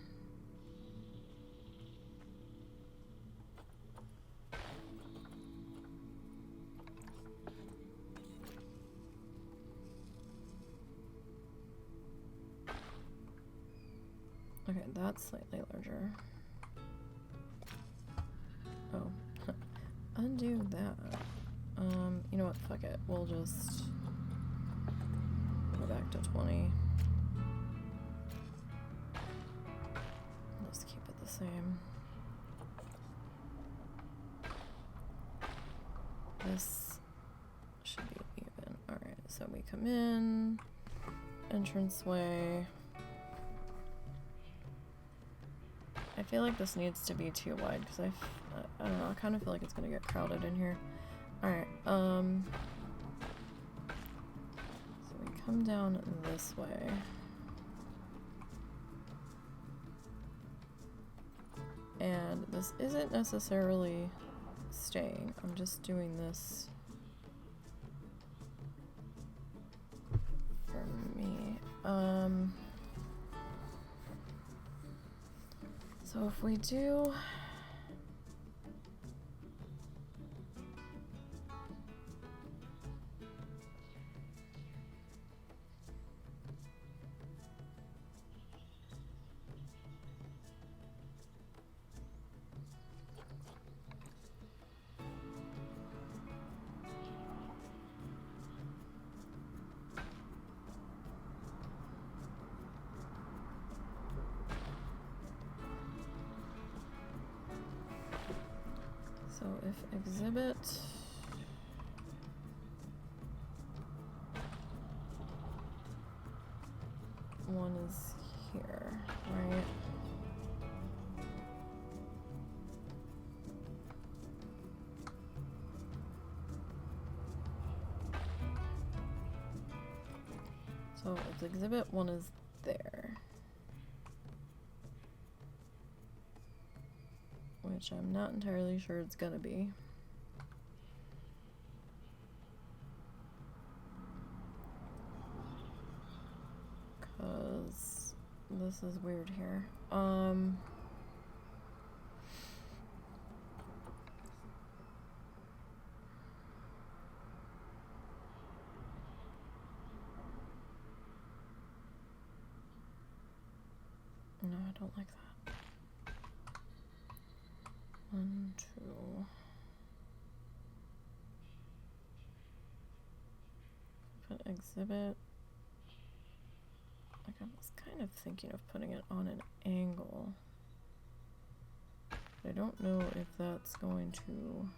Okay, that's slightly larger. Oh, undo that. You know what? Fuck it. We'll just go back to 20. Let's keep it the same. This should be even. Alright, so we come in, entranceway. I feel like this needs to be too wide because I don't know, I kind of feel like it's gonna get crowded in here. Alright, so we come down this way. And this isn't necessarily staying, I'm just doing this for me. So if we do so if exhibit one is here, right? So if exhibit one is there, which I'm not entirely sure it's gonna be. Cause this is weird here. No, I don't like that. 1, 2. Put exhibit. Like I was kind of thinking of putting it on an angle. But I don't know if that's going to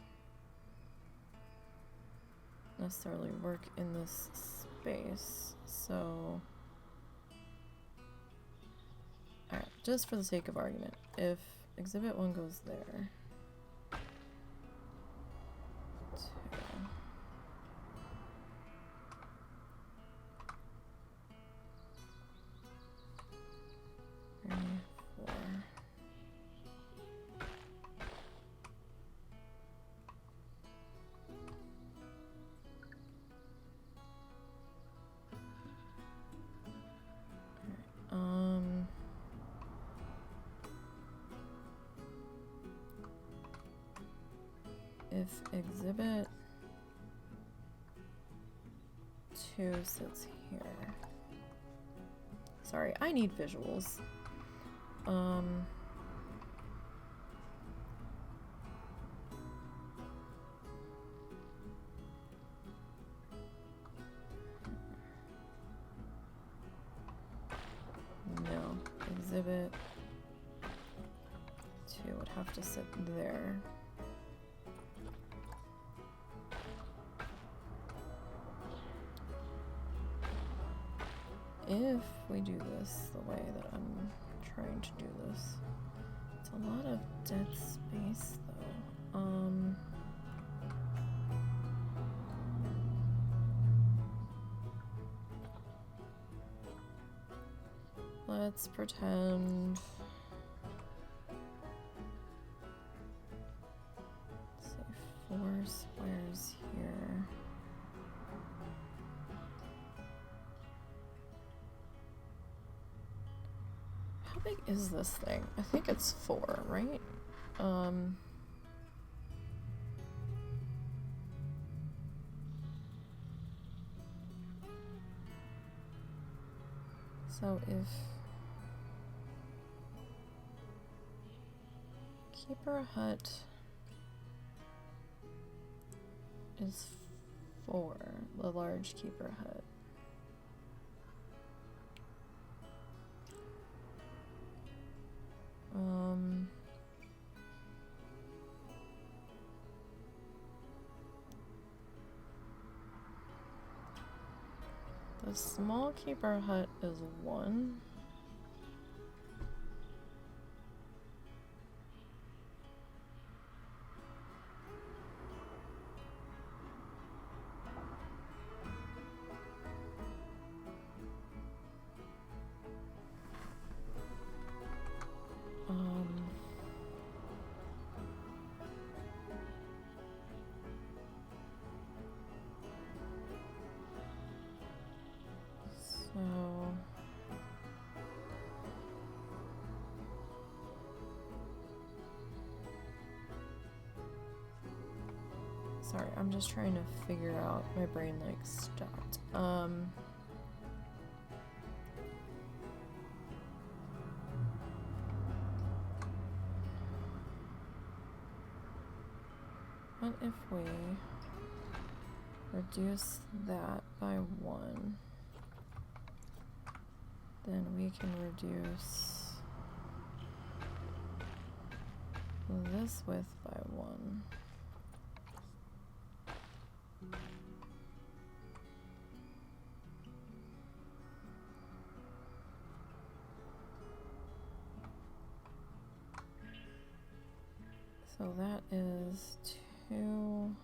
necessarily work in this space. So, alright, just for the sake of argument, if exhibit 1 goes there, 2, 3, 4. If exhibit 2 sits here. Sorry, I need visuals. No, exhibit 2 would have to sit there. If we do this the way that I'm trying to do this, it's a lot of dead space though. let's pretend. Let's say 4 squares here. How big is this thing? I think it's 4, right? So if Keeper Hut is 4, the large Keeper Hut. The small Keeper Hut is 1. Sorry, I'm just trying to figure out, my brain like stopped. What if we reduce that by 1? Then we can reduce this width by 1. So that is 2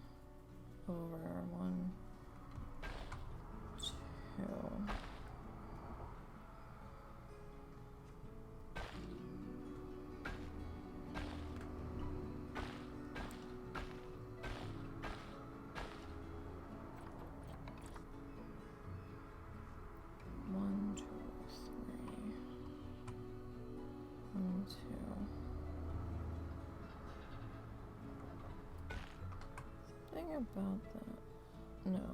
over 1, 2. About that. No.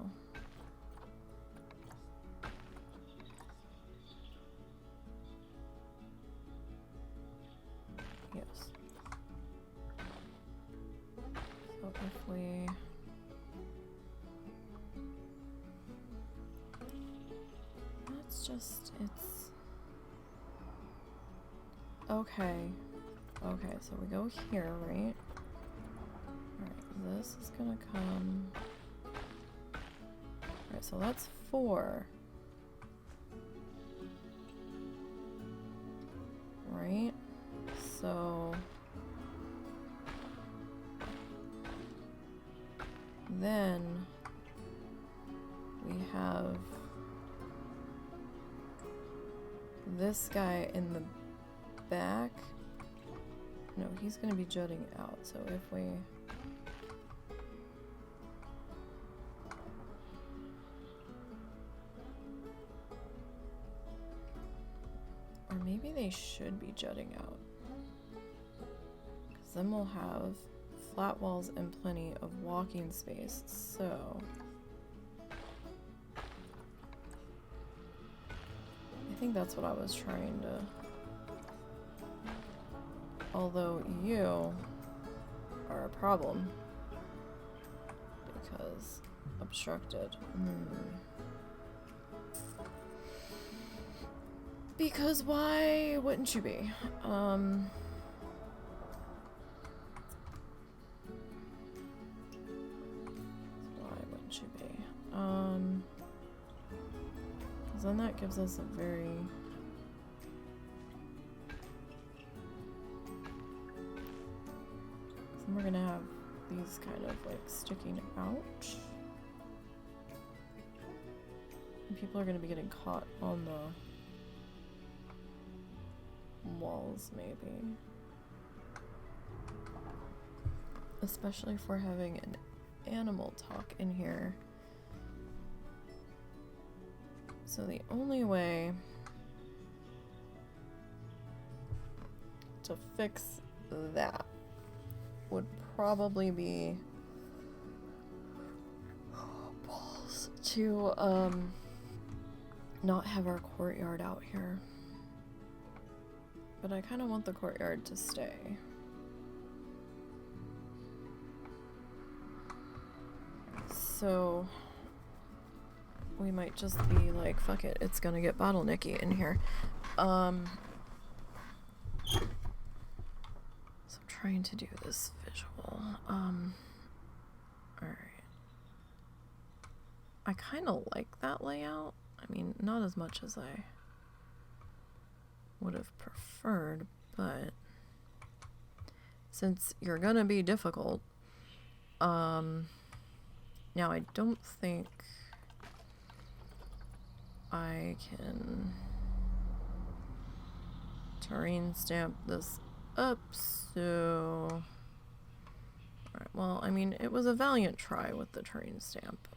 Yes. So if we it's okay. Okay, so we go here, right? This is gonna come. Alright, so that's 4. Right? So then we have this guy in the back. No, he's gonna be jutting out, so if we maybe they should be jutting out, because then we'll have flat walls and plenty of walking space. So I think that's what I was trying to, although you are a problem because obstructed. Because why wouldn't you be? Why wouldn't you be? Because then that gives us a very then we're gonna have these kind of like sticking out. And people are gonna be getting caught on the walls, maybe. Especially if we're having an animal talk in here. So the only way to fix that would probably be to not have our courtyard out here. But I kind of want the courtyard to stay. So we might just be like, fuck it, it's gonna get bottlenecky in here. So I'm trying to do this visual. Alright. I kind of like that layout. I mean, not as much as I would have preferred, but since you're gonna be difficult, now I don't think I can terrain stamp this up, so alright, well, I mean, it was a valiant try with the terrain stamp.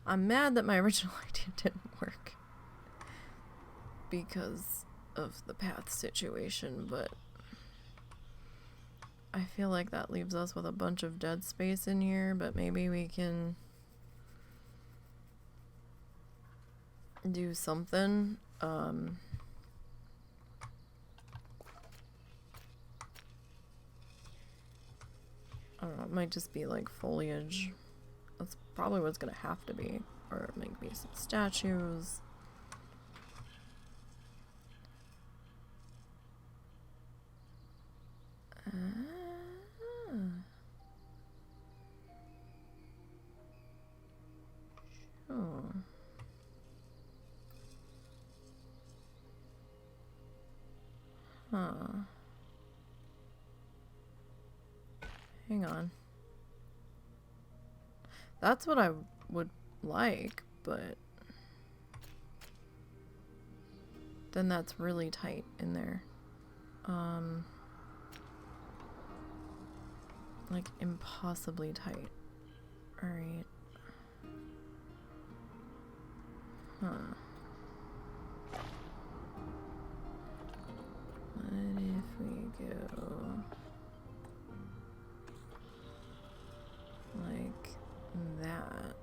I'm mad that my original idea didn't work because of the path situation, but I feel like that leaves us with a bunch of dead space in here, but maybe we can do something. I don't know, it might just be like foliage. That's probably what it's gonna have to be. Or it might be some statues. Sure. Huh. Hang on. That's what I would like, but then that's really tight in there. Like impossibly tight. Alright. Huh. What if we go like that?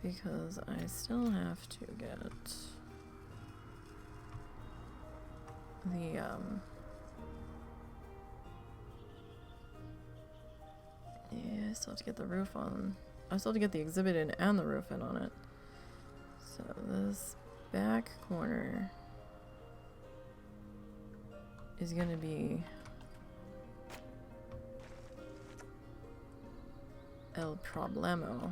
Because I still have to get the yeah, I still have to get the roof on. I still have to get the exhibit in and the roof in on it. So this back corner is gonna be el problemo.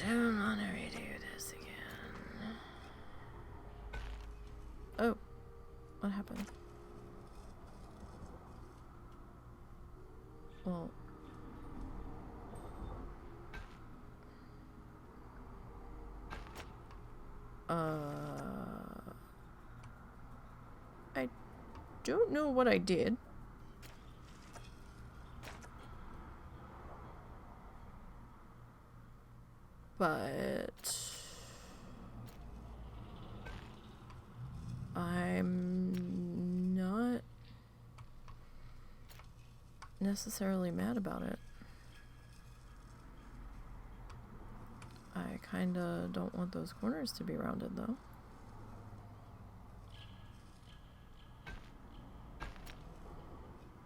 I don't want to redo this again. Oh, what happened? Well, I don't know what I did. But I'm not necessarily mad about it. I kinda don't want those corners to be rounded though.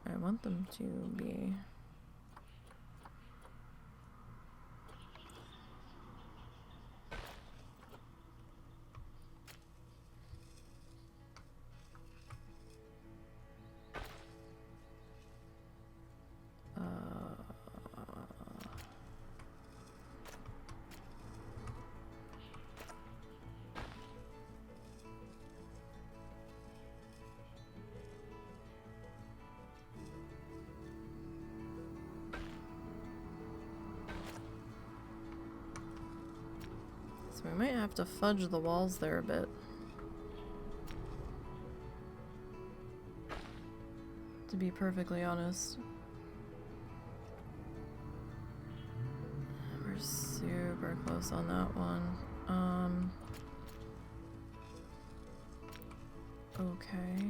I want them to be So we might have to fudge the walls there a bit. To be perfectly honest. We're super close on that one. Okay.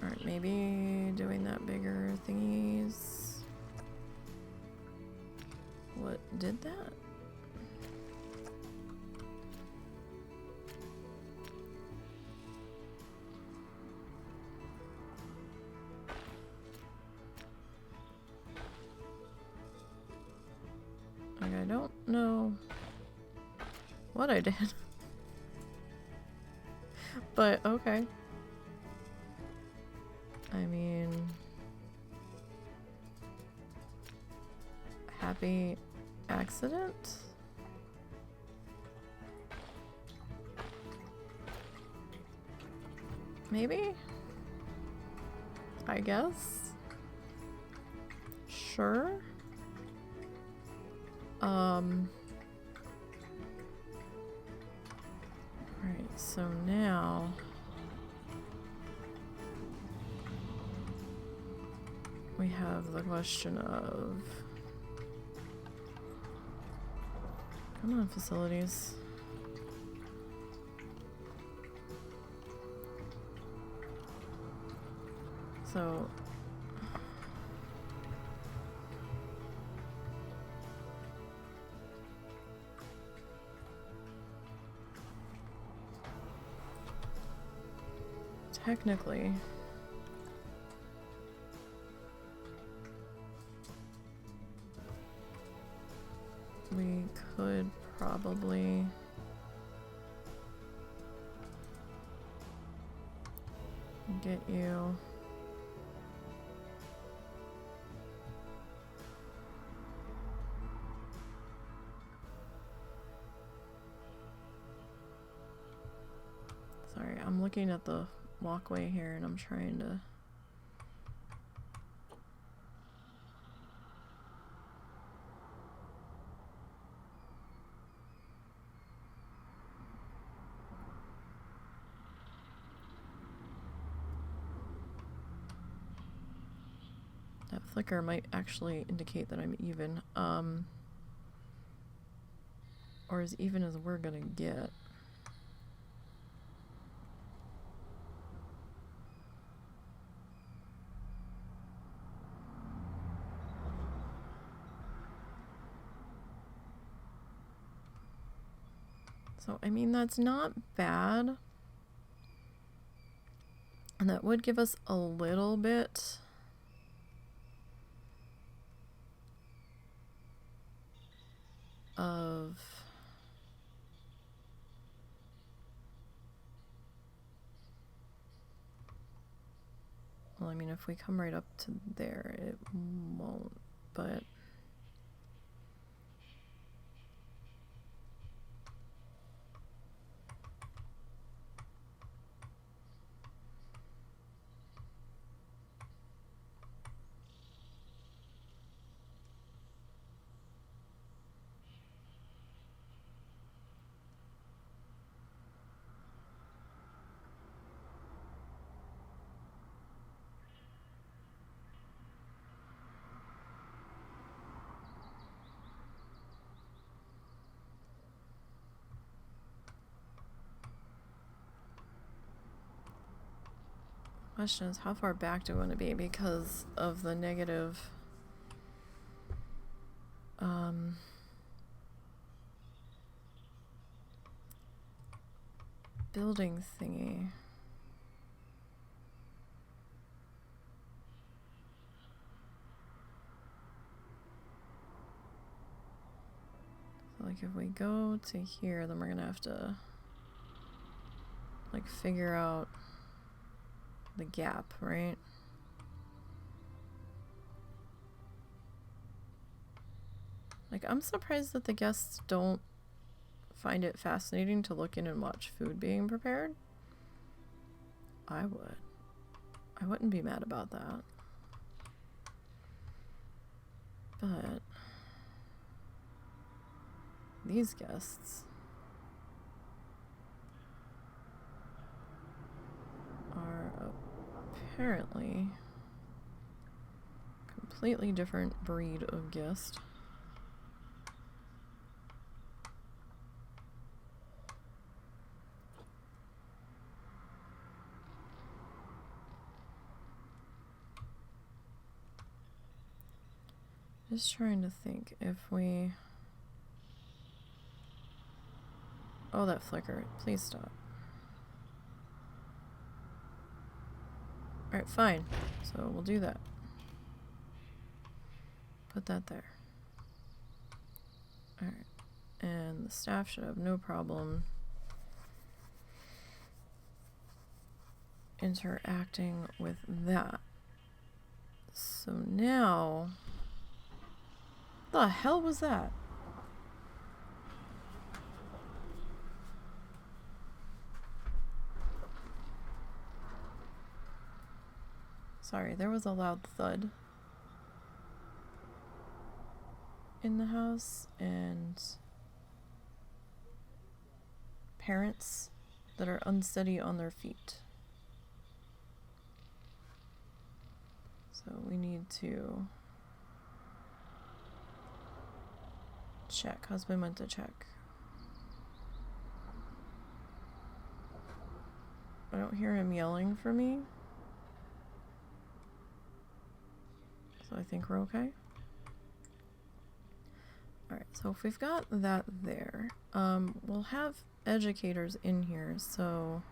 Alright, maybe doing that bigger thingies. What did that? Like, I don't know what I did. But, okay. I mean... happy accident? Maybe? I guess? Sure? Alright, so now... we have the question of... come on, facilities. So... technically... we could probably get you sorry, I'm looking at the walkway here and I'm trying to that flicker might actually indicate that I'm even, or as even as we're gonna get. So, I mean, that's not bad. And that would give us a little bit of well, I mean, if we come right up to there, it won't, but question is how far back do we want to be because of the negative building thingy. So like if we go to here, then we're gonna have to like figure out the gap, right? Like, I'm surprised that the guests don't find it fascinating to look in and watch food being prepared. I would. I wouldn't be mad about that. But these guests are apparently a completely different breed of guest. Just trying to think if we... Oh, that flicker. Please stop. Alright, fine. So we'll do that. Put that there. Alright. And the staff should have no problem interacting with that. So now... The hell was that? Sorry, there was a loud thud in the house, and parents that are unsteady on their feet. So we need to check. Husband went to check. I don't hear him yelling for me. So I think we're okay. Alright, so if we've got that there, we'll have educators in here, so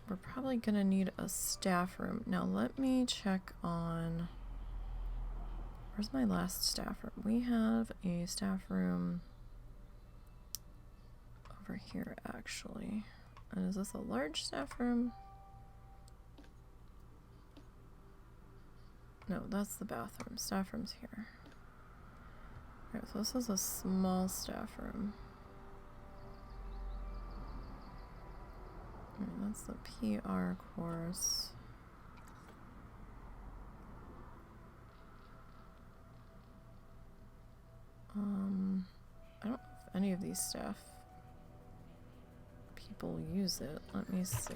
we're probably gonna need a staff room. Now let me check on... Where's my last staff room? We have a staff room over here, actually. And is this a large staff room? No, that's the bathroom. Staff room's here. Alright, so this is a small staff room. Alright, that's the PR course. I don't know if any of these staff people use it. Let me see.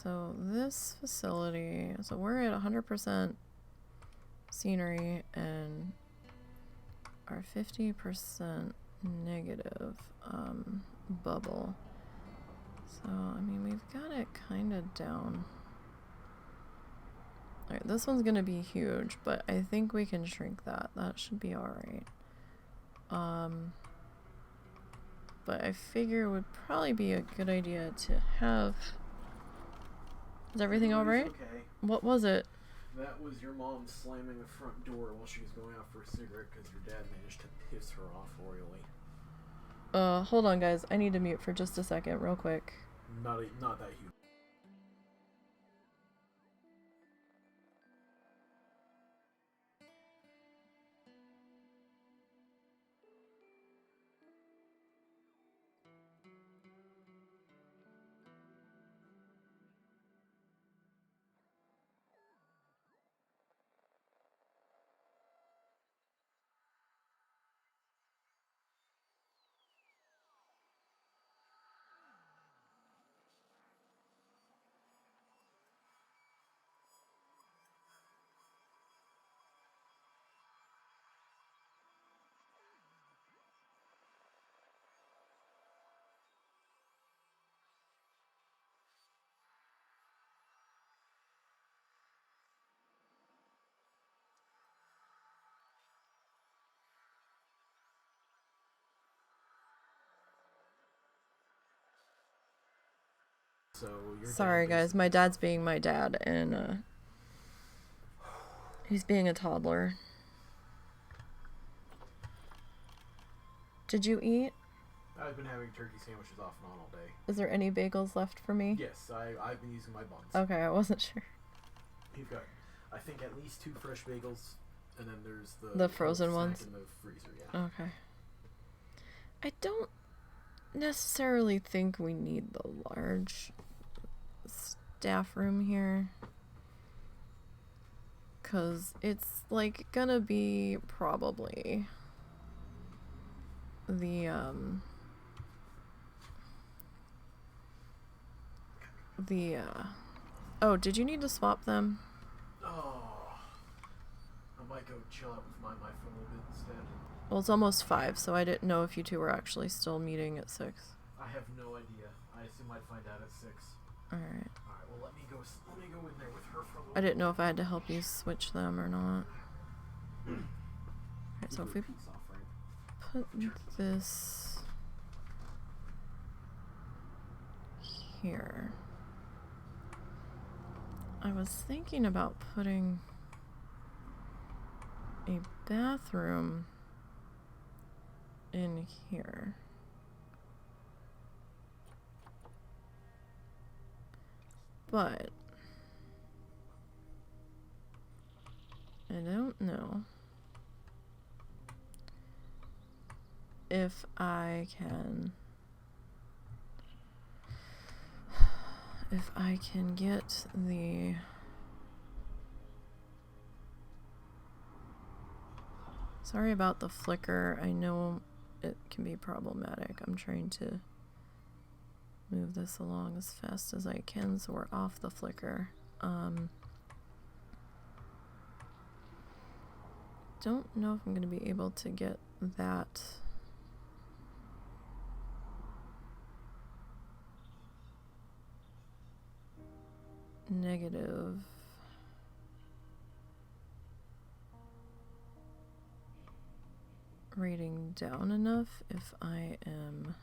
So this facility, so we're at 100% scenery and our 50% negative bubble. So, I mean, we've got it kind of down. Alright, this one's gonna be huge, but I think we can shrink that. That should be alright. But I figure it would probably be a good idea to have... Is everything alright? Okay. What was it? That was your mom slamming the front door while she was going out for a cigarette because your dad managed to piss her off royally. Hold on guys, I need to mute for just a second, real quick. Not that huge. So sorry guys, my dad's being my dad, and he's being a toddler. Did you eat? I've been having turkey sandwiches off and on all day. Is there any bagels left for me? Yes, I've been using my buns. Okay, I wasn't sure. You've got, I think, at least 2 fresh bagels, and then there's the frozen ones in the freezer. Yeah. Okay. I don't necessarily think we need the large staff room here. because it's like gonna be probably the oh, did you need to swap them? Oh, I might go chill out with my for a little bit instead. Well, it's almost 5, so I didn't know if you two were actually still meeting at 6. I have no idea. I assume I'd find out at 6. Alright. Alright, well let me go in there with her for a little I didn't know if I had to help you switch them or not. Alright, so if we put this here. I was thinking about putting a bathroom in here. But I don't know if I can get the sorry about the flicker. I know it can be problematic. I'm trying to move this along as fast as I can so we're off the flicker. Don't know if I'm going to be able to get that negative rating down enough if I am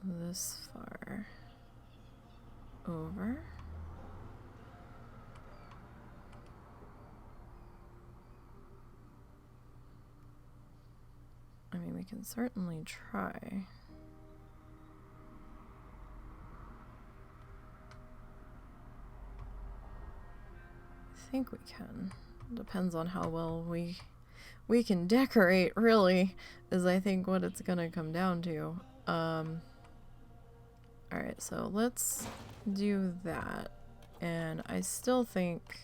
this far over. I mean, we can certainly try. I think we can. Depends on how well we can decorate, really, is I think what it's gonna come down to. Alright, so let's do that. And I still think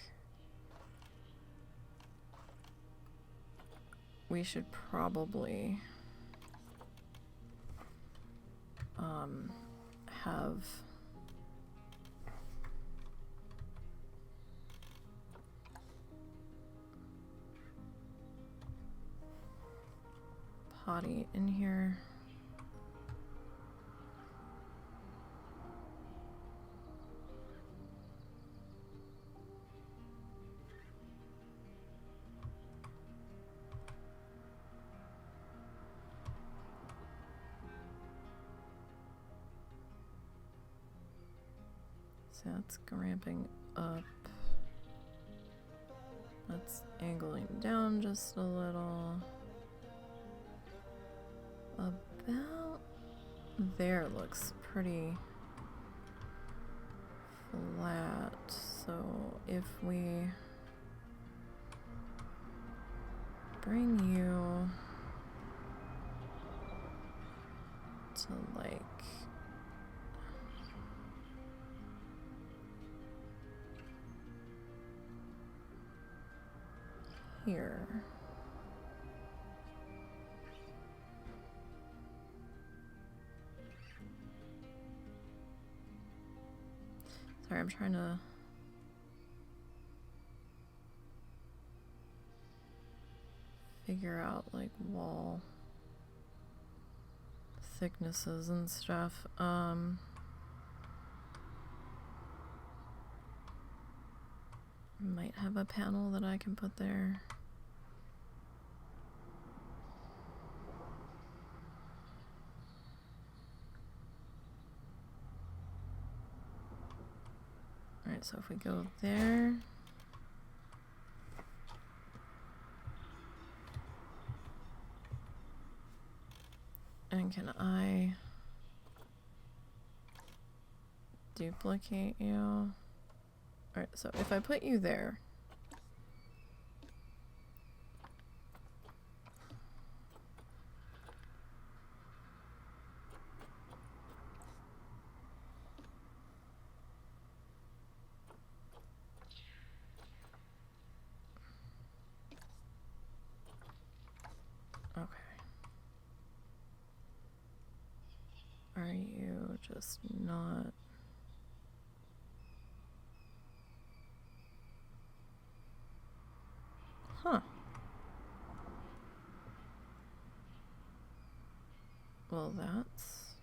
we should probably have potty in here. So that's ramping up. That's angling down just a little. About there looks pretty flat. So if we bring you to like here. Sorry, I'm trying to figure out like wall thicknesses and stuff. Might have a panel that I can put there. Alright, so if we go there. And can I duplicate you? Alright, so if I put you there. just not... Huh. Well, that's...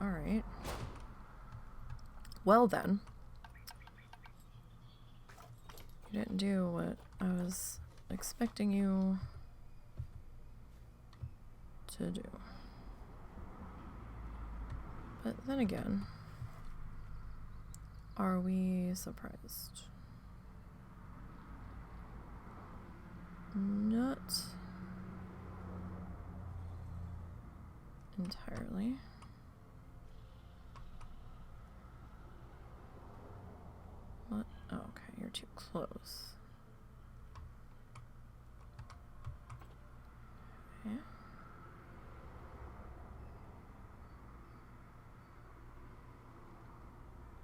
Alright. Well then. You didn't do what I was expecting you to do. But then again, are we surprised? Not entirely. What? Oh, okay, you're too close. Okay.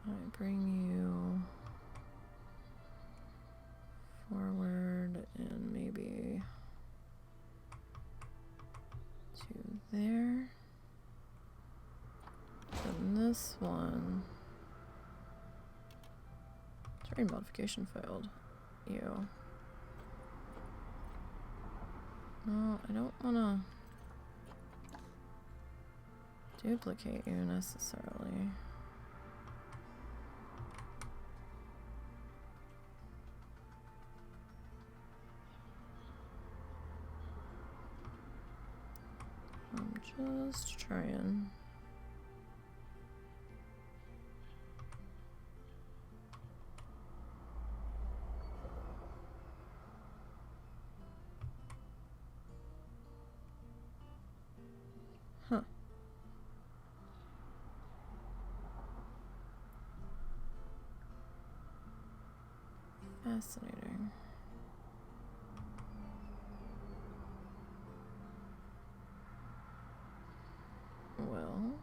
I bring you forward and maybe to there. And this one, terrain modification failed. Ew. No, I don't want to duplicate you necessarily. I'm just trying. Huh. Fascinating. Well,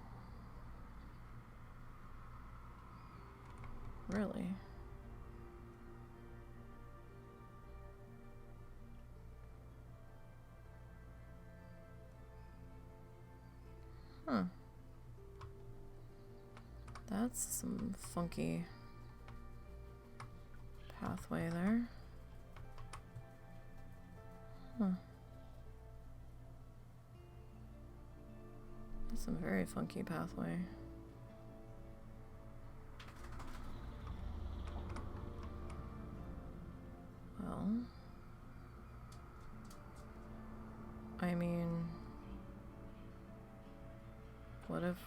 really? Huh. That's some funky pathway there. Huh. That's some very funky pathway. Well, I mean, what if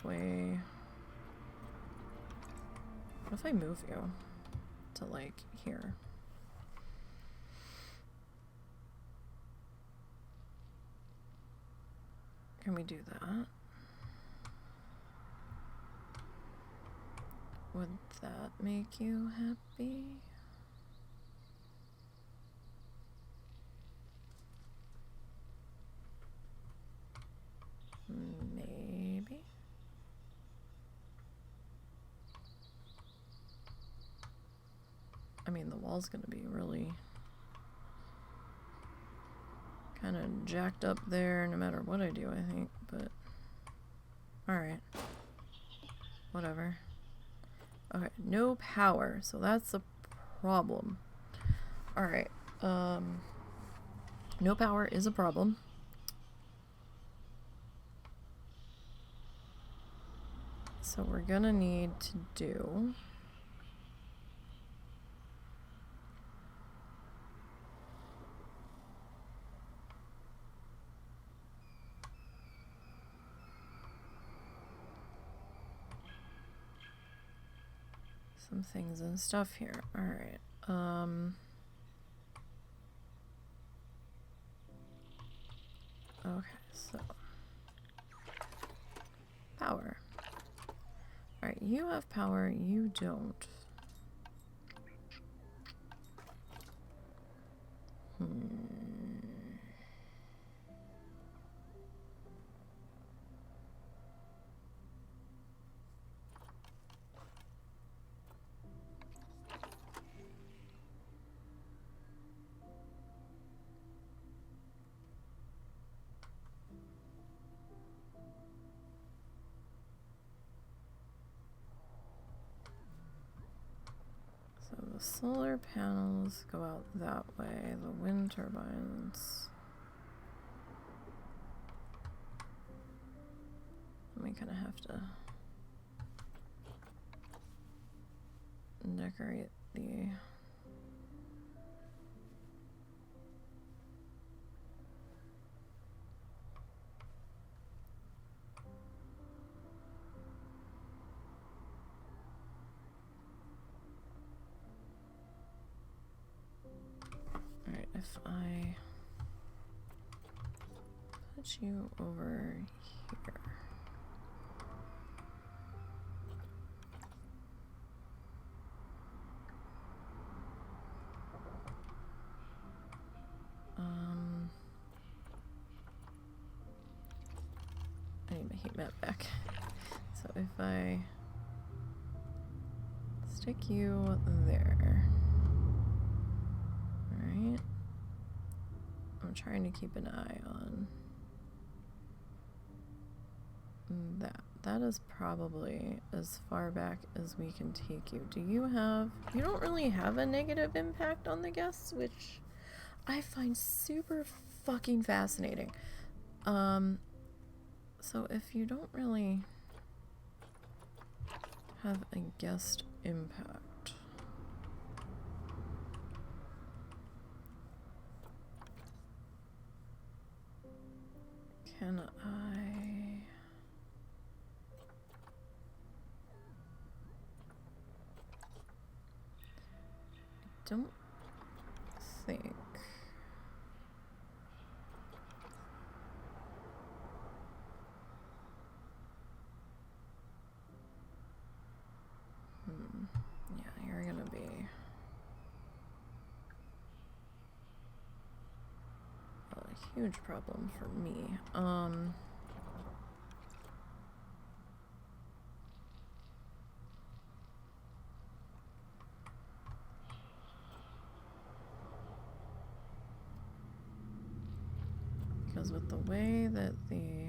I move you to like here? Can we do that? Would that make you happy? Maybe. I mean, the wall's gonna be really kind of jacked up there no matter what I do, I think, but alright. Whatever. Okay, no power, so that's a problem. Alright, no power is a problem. So we're gonna need to do some things and stuff here. Alright. Okay, so power. Alright, you have power, you don't. solar panels go out that way. The wind turbines. We kind of have to decorate the Alright, if I put you over here. I need my heat map back. So if I stick you there, alright? I'm trying to keep an eye on that. That is probably as far back as we can take you. You don't really have a negative impact on the guests, which I find super fucking fascinating. So if you don't really have a guest impact, can I don't think yeah, you're gonna be a huge problem for me. Because with the way that the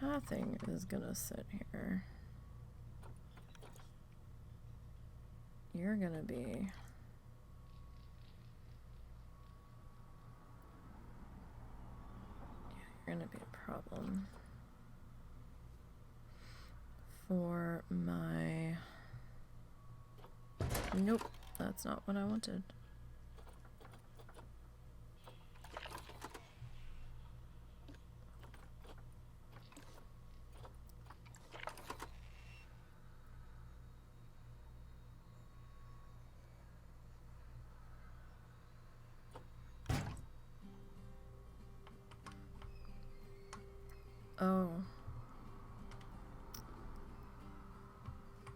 pathing is gonna sit here, you're gonna be a problem for my... Nope, that's not what I wanted. Oh.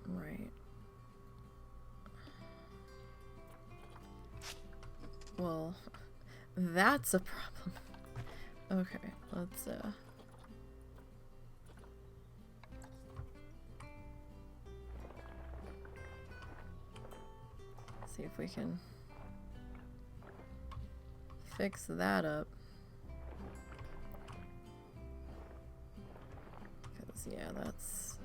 Right. Well, that's a problem. Okay, let's see if we can fix that up. Yeah, that's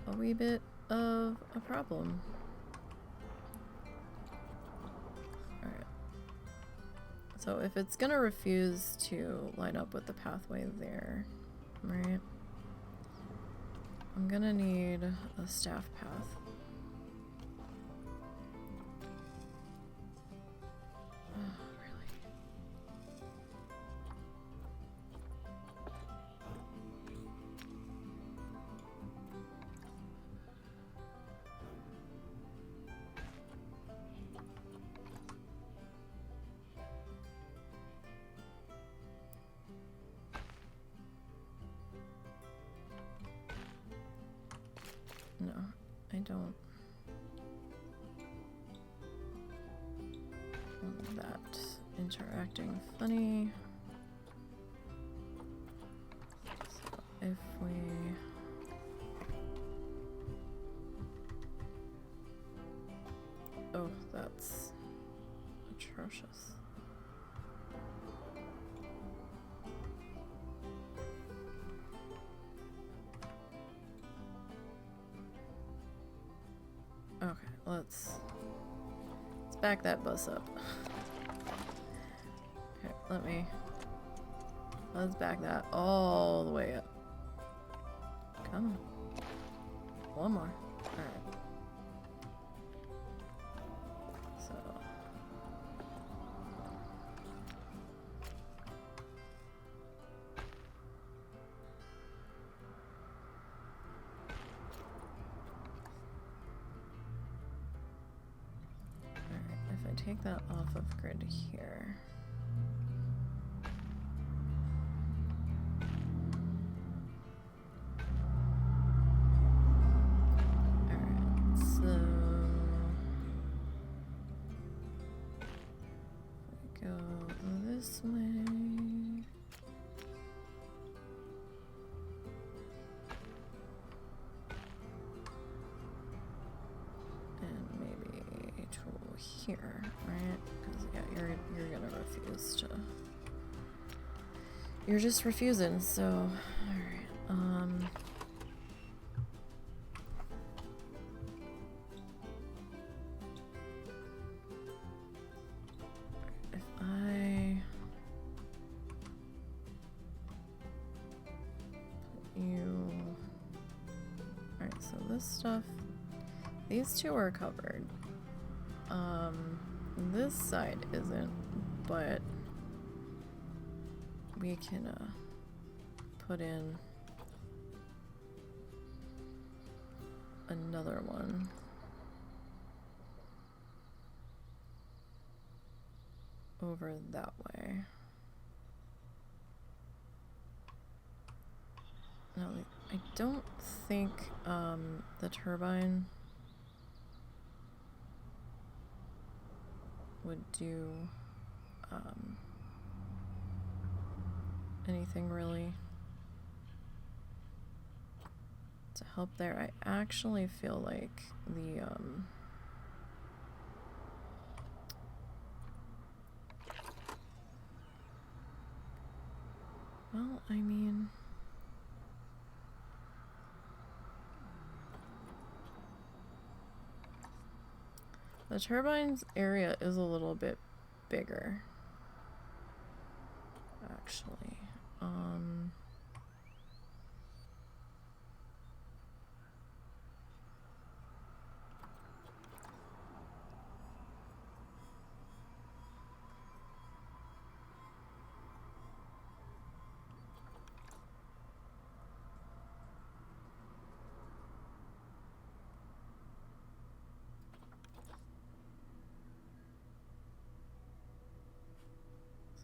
a wee bit of a problem. Alright. So if it's gonna refuse to line up with the pathway there, right? I'm gonna need a staff path. No, I don't want that interacting funny. So if we oh, that's atrocious. Okay, let's back that bus up. Okay, let's back that all the way up. Come on. One more. Alright. So. Alright, if I take that off of grid here. This way. And maybe a tool here, right? Because yeah, you're gonna refuse to. You're just refusing, so alright. If I you... Alright, so this stuff... These two are covered. This side isn't, but we can put in another one. Over that way. No, I don't think the turbine would do anything really to help there. I actually feel like the well, I mean, the turbines area is a little bit bigger, actually.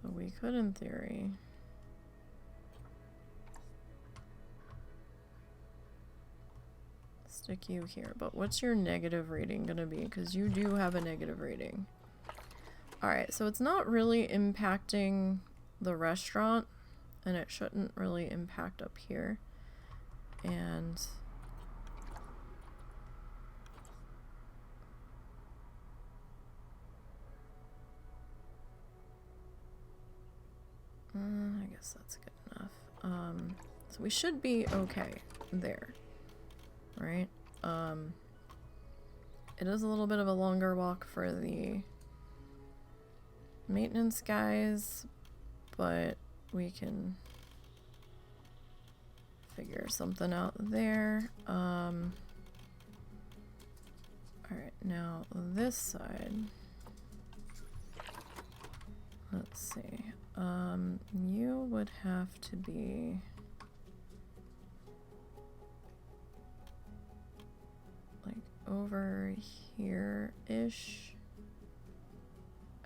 So we could, in theory, stick you here. But what's your negative rating gonna be? Because you do have a negative rating. Alright, so it's not really impacting the restaurant, and it shouldn't really impact up here. And I guess that's good enough. So we should be okay there, right? It is a little bit of a longer walk for the maintenance guys, but we can figure something out there. Alright, now this side. Let's see. You would have to be like over here-ish.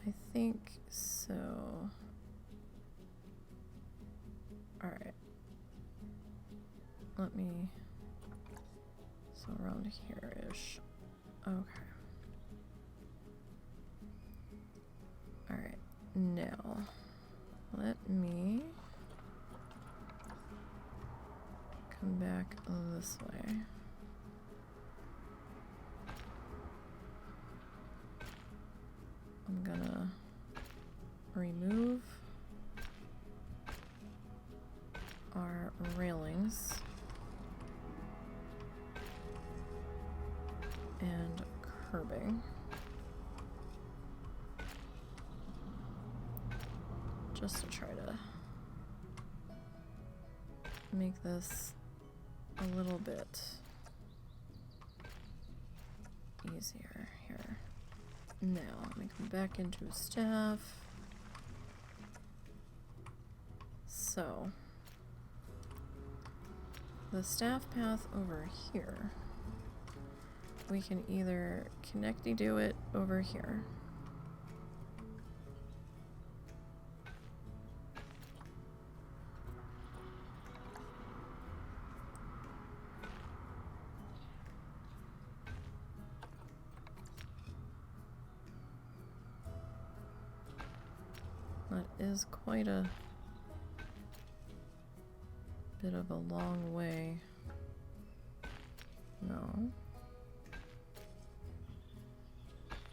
I think so. Alright. Let me... So around here-ish. Okay. Alright. Now, let me come back this way. I'm gonna remove our railings and curbing. Just to try to make this a little bit easier here. Now, let me come back into staff. So, the staff path over here, we can either connecty-do it over here. That is quite a bit of a long way. No.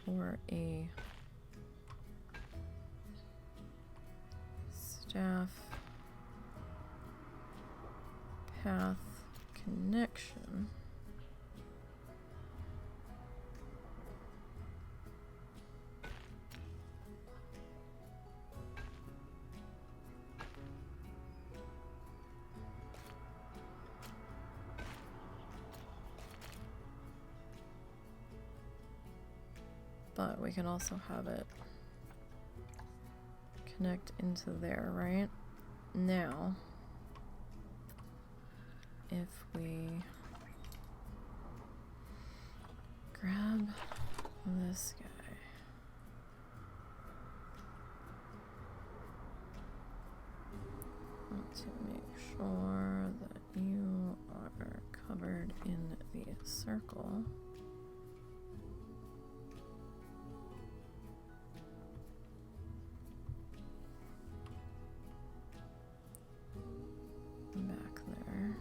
Or a staff path connection. But we can also have it connect into there, right? Now, if we grab this guy, want to make sure that you are covered in the circle. Back there.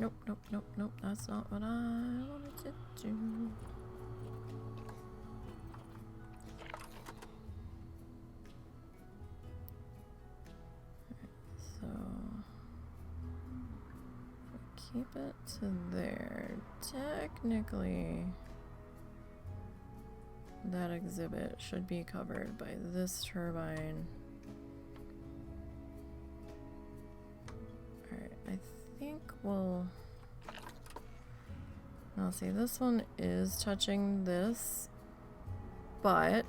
Nope, nope, nope, nope. That's not what I wanted to do. So keep it to there. Technically, that exhibit should be covered by this turbine. I think we'll... Now see, this one is touching this, but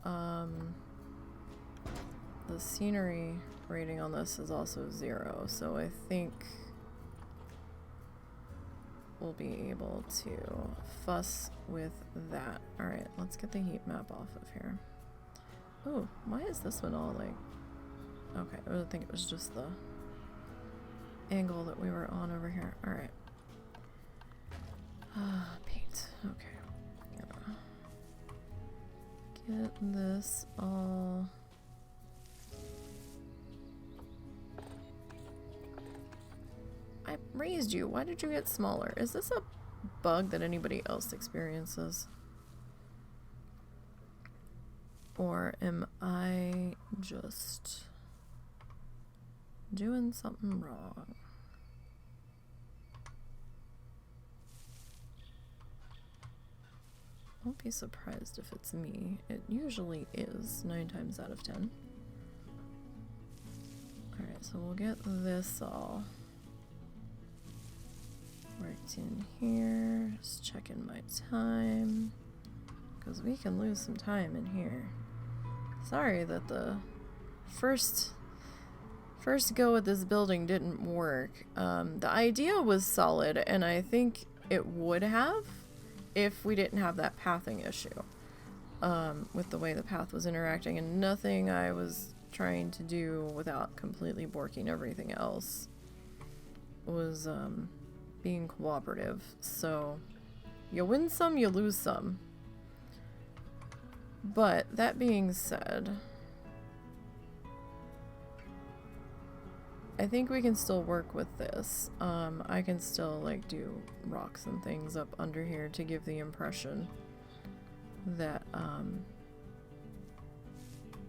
the scenery rating on this is also 0, so I think we'll be able to fuss with that. Alright, let's get the heat map off of here. Ooh, why is this one all like... Okay, I think it was just the angle that we were on over here. Alright. Paint. Okay. Get this all... I raised you. Why did you get smaller? Is this a bug that anybody else experiences? Or am I just... doing something wrong? Won't be surprised if it's me. It usually is 9 times out of 10. Alright, so we'll get this all worked in here. Just checking my time, because we can lose some time in here. Sorry that the first go at this building didn't work. The idea was solid, and I think it would have if we didn't have that pathing issue with the way the path was interacting, and nothing I was trying to do without completely borking everything else was being cooperative. So you win some, you lose some. But that being said, I think we can still work with this. I can still like do rocks and things up under here to give the impression that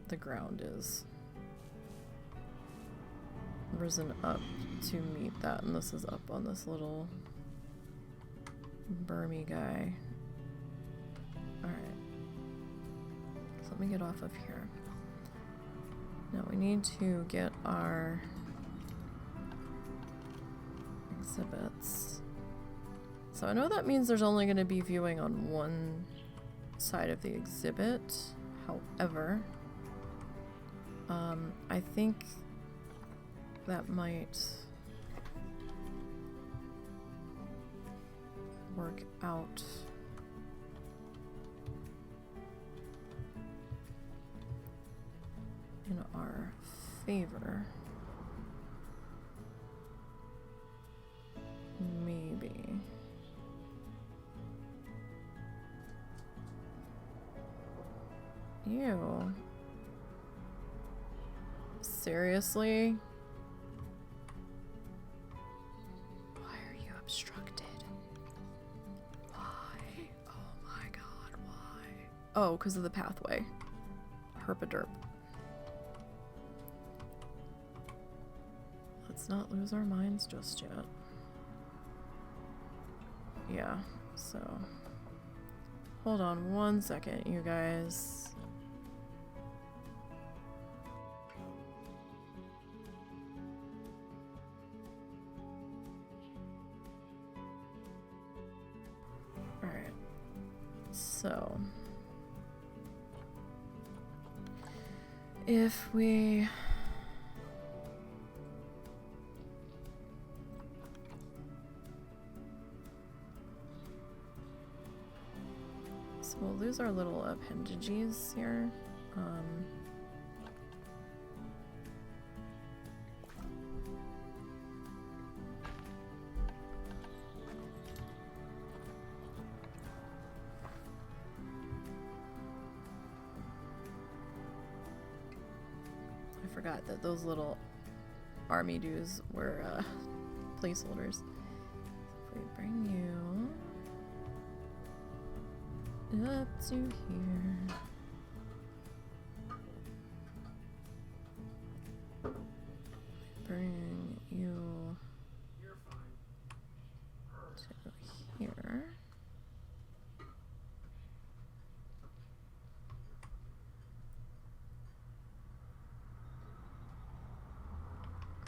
the ground is risen up to meet that, and this is up on this little Burmy guy. Alright. So let me get off of here. Now we need to get our exhibits. So I know that means there's only going to be viewing on one side of the exhibit. However, I think that might work out in our favor. Maybe. Ew. Seriously? Why are you obstructed? Why? Oh my god, why? Oh, because of the pathway. Herpaderp. Let's not lose our minds just yet. Yeah, so... Hold on one second, you guys. Alright. So... if we... So we'll lose our little appendages here. I forgot that those little army dues were placeholders. If we bring you up to here. Bring you to here.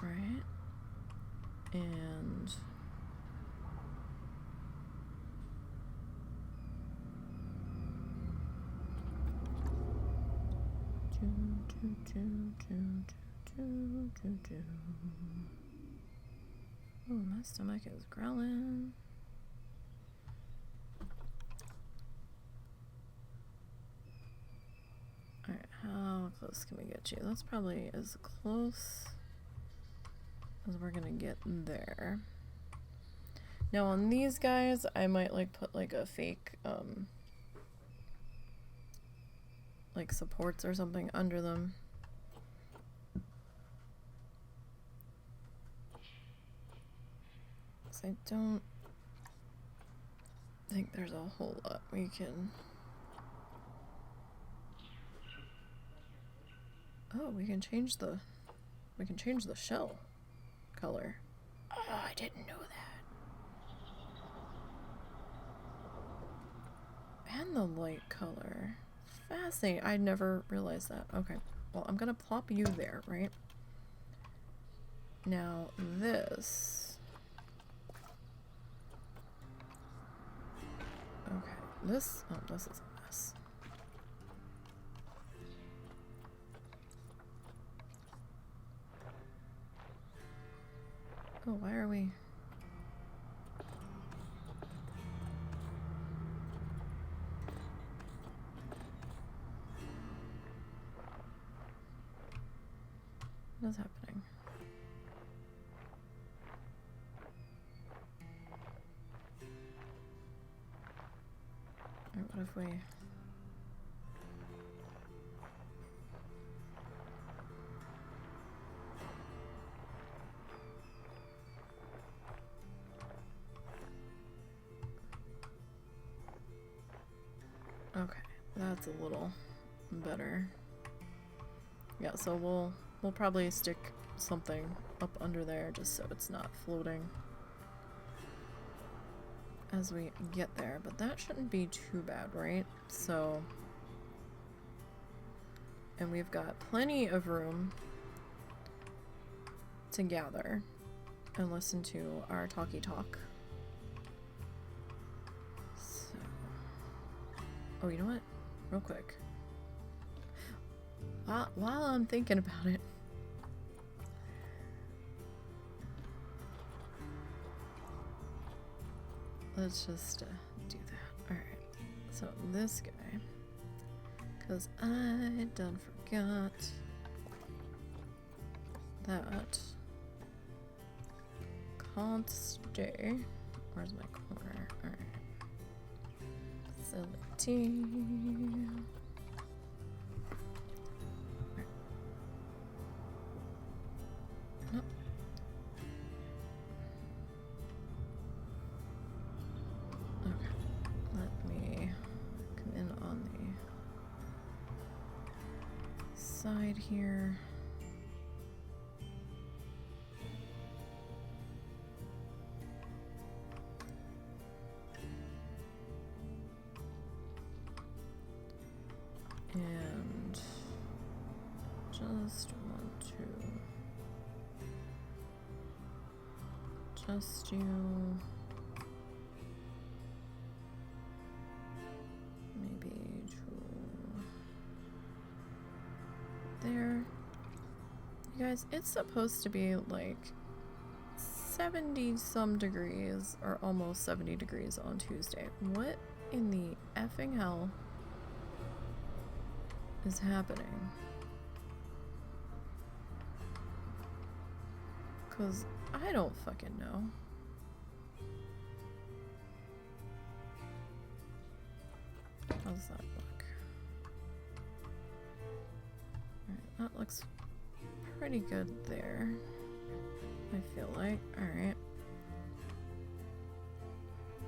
Right. And oh, my stomach is growling. Alright, how close can we get you? That's probably as close as we're gonna get there. Now on these guys, I might like put like a fake like supports or something under them. I don't think there's a whole lot we can... Oh, we can change the shell color. Oh, I didn't know that. And the light color. Fascinating. I never realized that. Okay. Well, I'm gonna plop you there, right? Now this... Okay, this is a mess. Oh, why are we... What is happening? What if we... Okay, that's a little better. Yeah, so we'll probably stick something up under there just so it's not floating as we get there, but that shouldn't be too bad, right? So, and we've got plenty of room to gather and listen to our talkie talk. So, oh, you know what? Real quick. While I'm thinking about it, let's just do that. Alright, so this guy, because I done forgot that can't stay. Where's my corner? Alright. Facility. Nope. Okay, let me come in on the side here. And just want to just do maybe to there. You guys, it's supposed to be like 70 some degrees or almost 70 degrees on Tuesday. What in the effing hell is happening? Cause I don't fucking know. How's that look? Alright, that looks pretty good there, I feel like. Alright.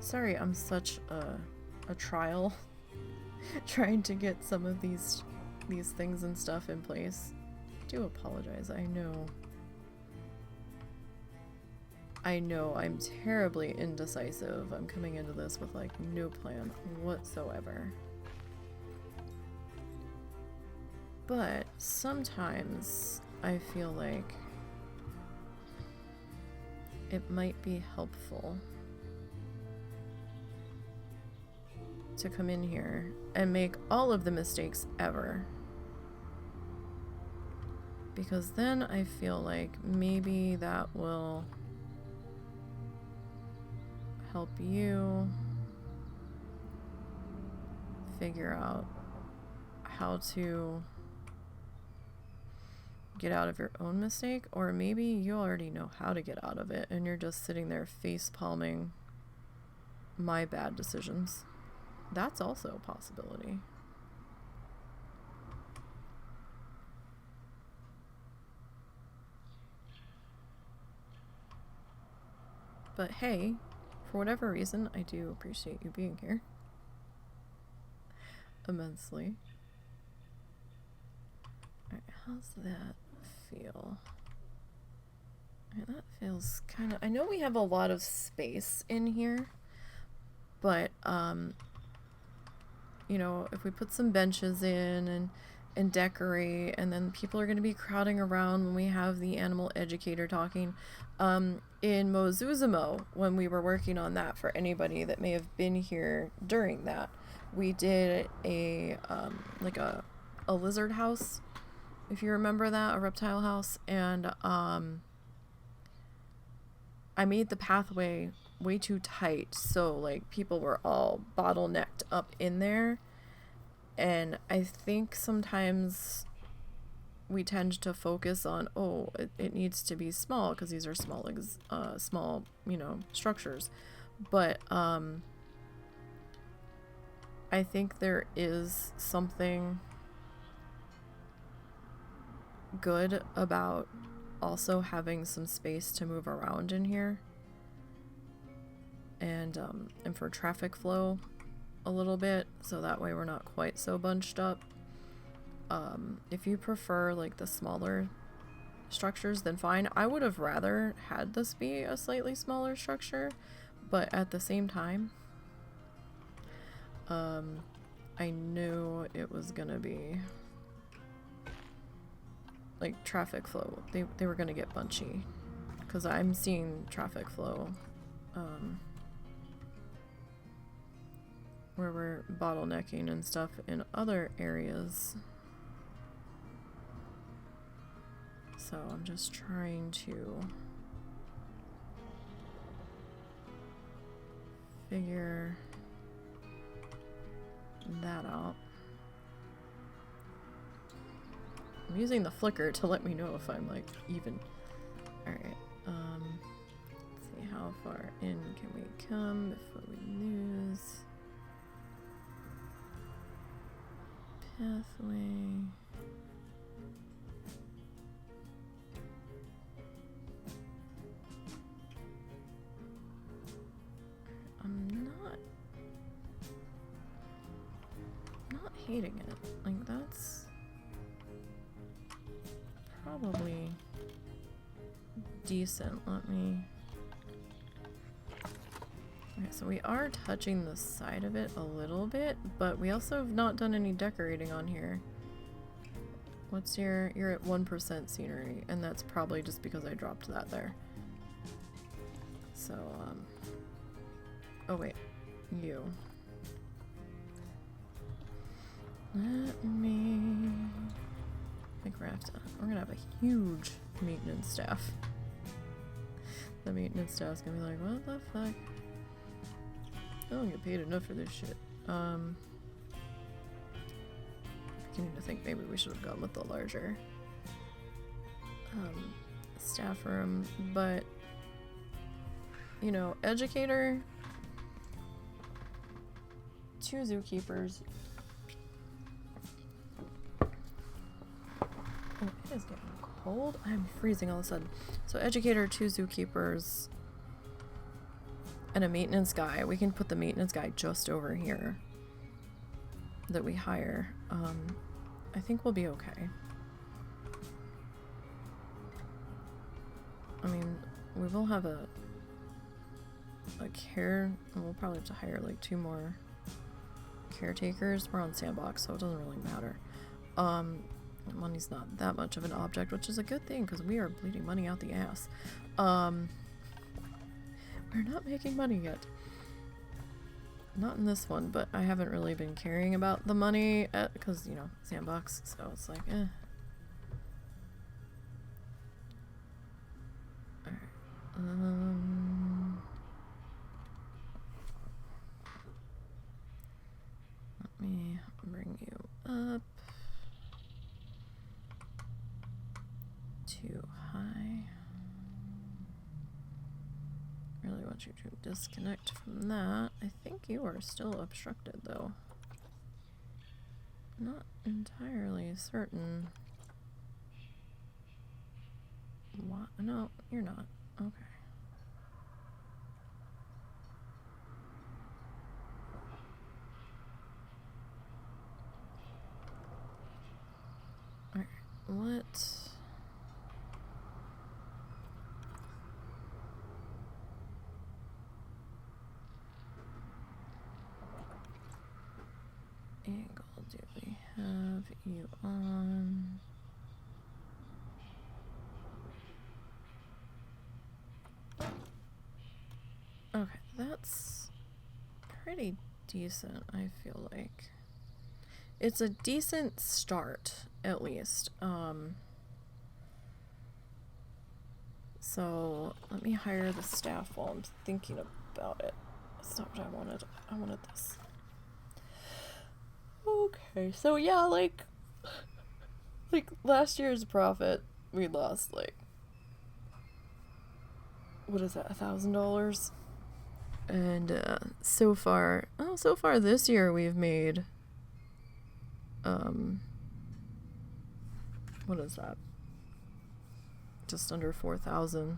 Sorry, I'm such a trial trying to get some of these things and stuff in place. I do apologize. I know I'm terribly indecisive. I'm coming into this with like no plan whatsoever. But sometimes I feel like it might be helpful to come in here and make all of the mistakes ever. Because then I feel like maybe that will help you figure out how to get out of your own mistake, or maybe you already know how to get out of it and you're just sitting there face palming my bad decisions. That's also a possibility. But hey, for whatever reason, I do appreciate you being here immensely. Alright, how's that feel? Alright, that feels kind of... I know we have a lot of space in here, but, you know, if we put some benches in and decorate, and then people are going to be crowding around when we have the animal educator talking. In Mozuzumo, when we were working on that, for anybody that may have been here during that, we did a lizard house, if you remember that, a reptile house, and I made the pathway way too tight, so like people were all bottlenecked up in there, and I think sometimes we tend to focus on, oh, it needs to be small because these are small, you know, structures, but I think there is something good about also having some space to move around in here, and for traffic flow a little bit, so that way we're not quite so bunched up. If you prefer like the smaller structures, then fine. I would have rather had this be a slightly smaller structure, but at the same time, I knew it was gonna be like traffic flow. They were gonna get bunchy because I'm seeing traffic flow where we're bottlenecking and stuff in other areas. So I'm just trying to figure that out. I'm using the flicker to let me know if I'm like even. Alright, let's see how far in can we come before we lose pathway. I'm not hating it. Like, that's probably decent. Let me... Okay, so we are touching the side of it a little bit, but we also have not done any decorating on here. What's your... You're at 1% scenery, and that's probably just because I dropped that there. So, oh wait, you. Let me... I think we're gonna have a huge maintenance staff. The maintenance staff's gonna be like, what the fuck? I don't get paid enough for this shit. Beginning to think maybe we should have gone with the larger staff room, but you know, educator, 2 zookeepers. Oh, it is getting cold. I'm freezing all of a sudden. So educator, 2 zookeepers, and a maintenance guy. We can put the maintenance guy just over here that we hire. I think we'll be okay. I mean, we will have a care. We'll probably have to hire like 2 more caretakers. We're on Sandbox, so it doesn't really matter. Money's not that much of an object, which is a good thing because we are bleeding money out the ass. We're not making money yet. Not in this one, but I haven't really been caring about the money because, you know, Sandbox, so it's like, eh. Alright. Let me bring you up. Too high. Really want you to disconnect from that. I think you are still obstructed though. Not entirely certain. What? No, you're not. Okay. Alright, what? Angle do we have you on? Okay, that's pretty decent, I feel like. It's a decent start, at least. So let me hire the staff while I'm thinking about it. That's not what I wanted. I wanted this. Okay, so yeah, like last year's profit, we lost like, what is that, $1,000? And so far this year we've made, what is that? Just under 4,000.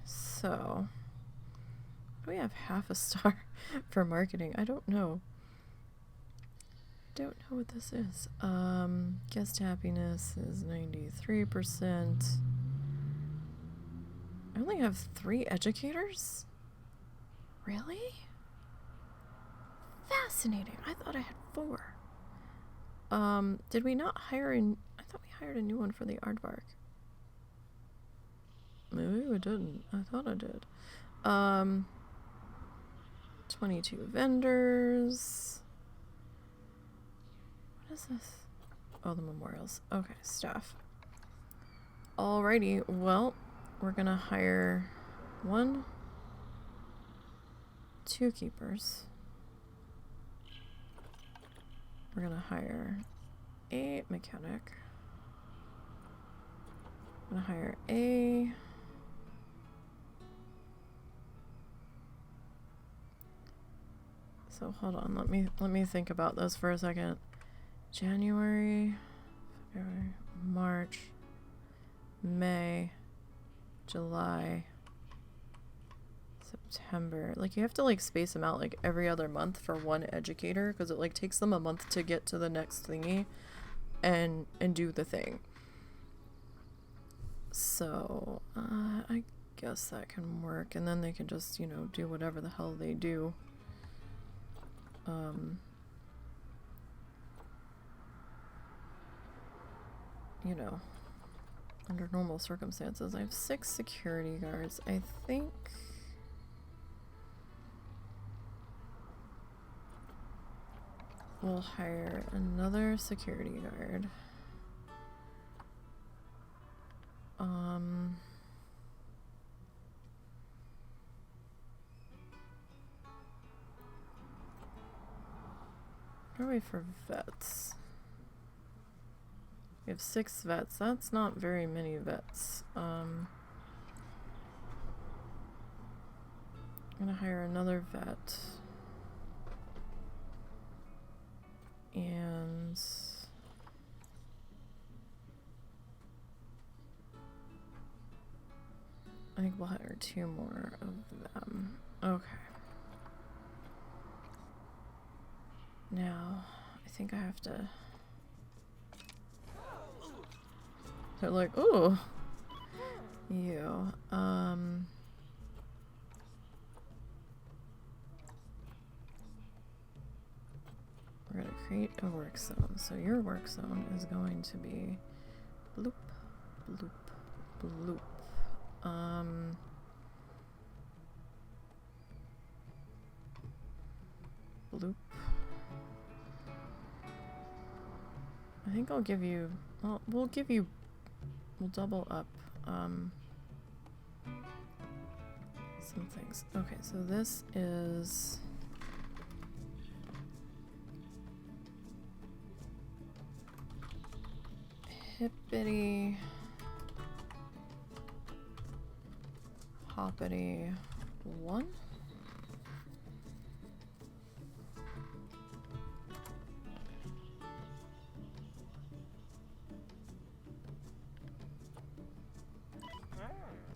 So, do we have half a star for marketing? I don't know. Don't know what this is. Guest happiness is 93%. I only have 3 educators? Really? Fascinating. I thought I had 4. Did we not hire I thought we hired a new one for the aardvark. Maybe we didn't. I thought I did. 22 vendors. What is this? Oh, the memorials. Okay, staff. Alrighty, well, we're gonna hire 1, 2 keepers. We're gonna hire a mechanic. I'm gonna hire a so hold on, let me think about this for a second. January, February, March, May, July, September. Like, you have to like space them out like every other month for one educator, because it like takes them a month to get to the next thingy and do the thing. So I guess that can work, and then they can just, you know, do whatever the hell they do. You know, under normal circumstances. I have 6 security guards. I think we'll hire another security guard. What are we for vets? We have 6 vets. That's not very many vets. I'm gonna hire another vet. And I think we'll hire 2 more of them. Okay. Now, I think I have to... They're like, ooh! You, we're gonna create a work zone. So your work zone is going to be bloop, bloop, bloop. Bloop. I think I'll give you, well, we'll double up, some things. Okay, so this is hippity hoppity 1.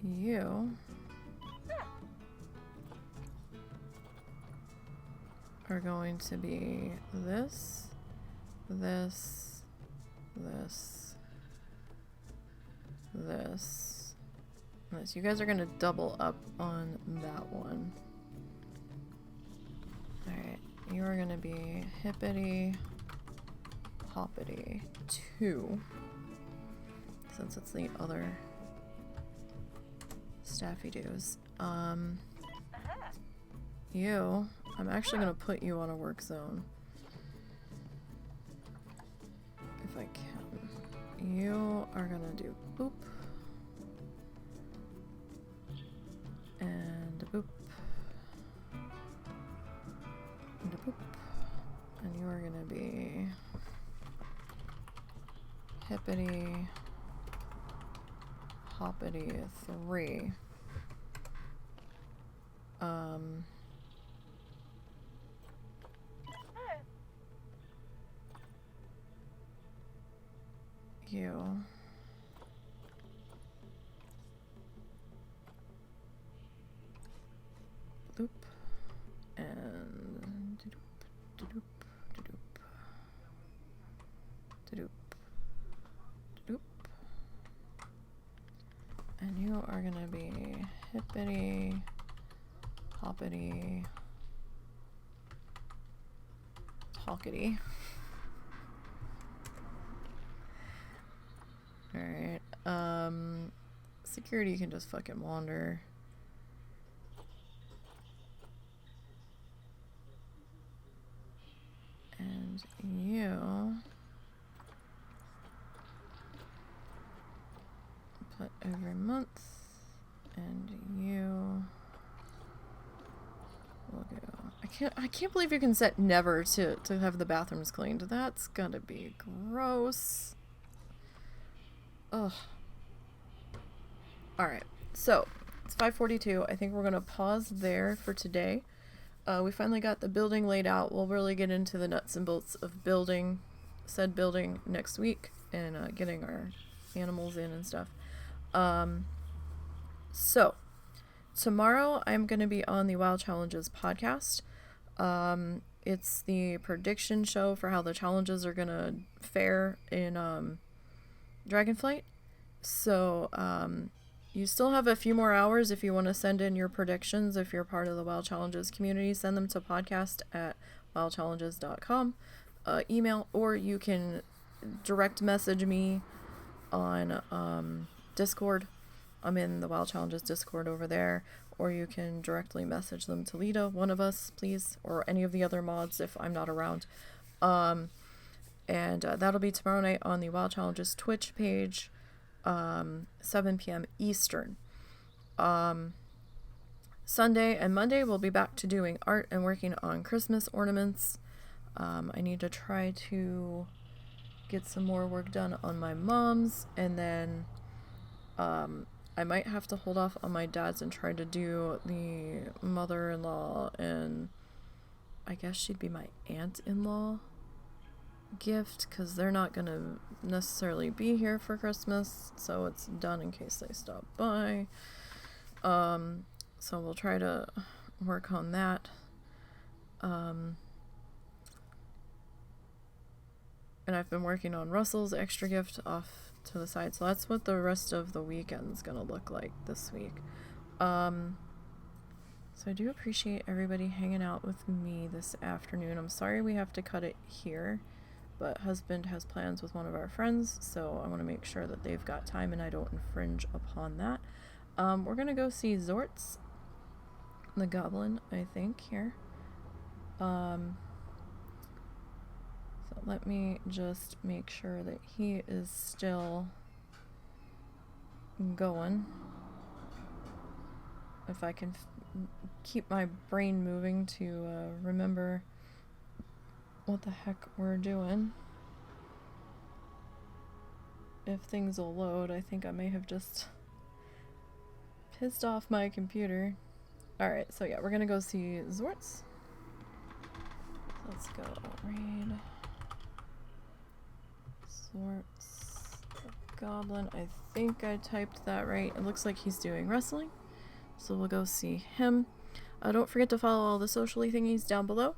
You are going to be this, this, this, this, this. You guys are gonna double up on that one. Alright, you are gonna be hippity hoppity 2, since it's the other staffy doos. You, I'm actually gonna put you on a work zone if I can. You are gonna do boop and a boop and a boop, and you are gonna be hippity hoppity 3. You loop and doop doop doop doop. And you are gonna be hippity hoppity talkity. Alright, security can just fucking wander. And you put every month, and you will go. I can't believe you can set never to have the bathrooms cleaned. That's gonna be gross. Ugh. Alright, so it's 5:42. I think we're gonna pause there for today. We finally got the building laid out. We'll really get into the nuts and bolts of building said building next week and getting our animals in and stuff. So tomorrow I'm going to be on the WoW Challenges podcast. It's the prediction show for how the challenges are going to fare in Dragonflight. So you still have a few more hours if you want to send in your predictions. If you're part of the WoW Challenges community, send them to podcast@wowchallenges.com, email, or you can direct message me on Discord. I'm in the WoW Challenges Discord over there, or you can directly message them to Lita, one of us, please, or any of the other mods if I'm not around. And that'll be tomorrow night on the WoW Challenges Twitch page. 7 p.m. Eastern. Sunday and Monday we'll be back to doing art and working on Christmas ornaments. I need to try to get some more work done on my mom's, and then I might have to hold off on my dad's and try to do the mother-in-law, and I guess she'd be my aunt-in-law gift, because they're not going to necessarily be here for Christmas, so it's done in case they stop by. So we'll try to work on that. And I've been working on Russell's extra gift off to the side, so that's what the rest of the weekend's gonna look like this week. So I do appreciate everybody hanging out with me this afternoon. I'm sorry we have to cut it here, but husband has plans with one of our friends, so I want to make sure that they've got time and I don't infringe upon that. We're going to go see Zortz, the goblin, I think, here. So let me just make sure that he is still going. If I can keep my brain moving to remember what the heck we're doing. If things will load, I think I may have just pissed off my computer. Alright, so yeah, we're gonna go see Zortz. Let's go read Zortz the Goblin. I think I typed that right. It looks like he's doing wrestling, so we'll go see him. Don't forget to follow all the socially thingies down below.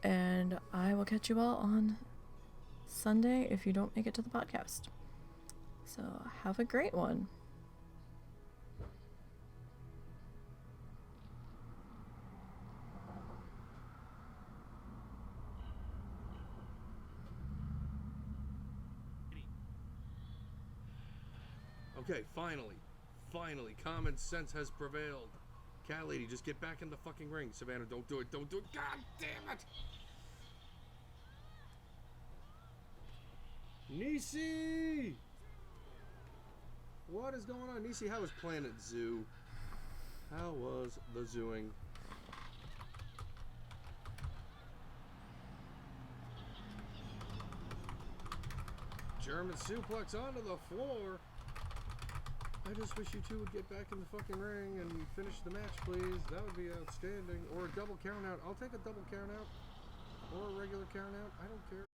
And I will catch you all on Sunday if you don't make it to the podcast. So have a great one. Okay, finally, common sense has prevailed. Cat lady, just get back in the fucking ring. Savannah, don't do it, God damn it! Nisey! What is going on? Nisey, how was Planet Zoo? How was the zooing? German suplex onto the floor. I just wish you two would get back in the fucking ring and finish the match, please. That would be outstanding. Or a double count out. I'll take a double count out. Or a regular count out. I don't care.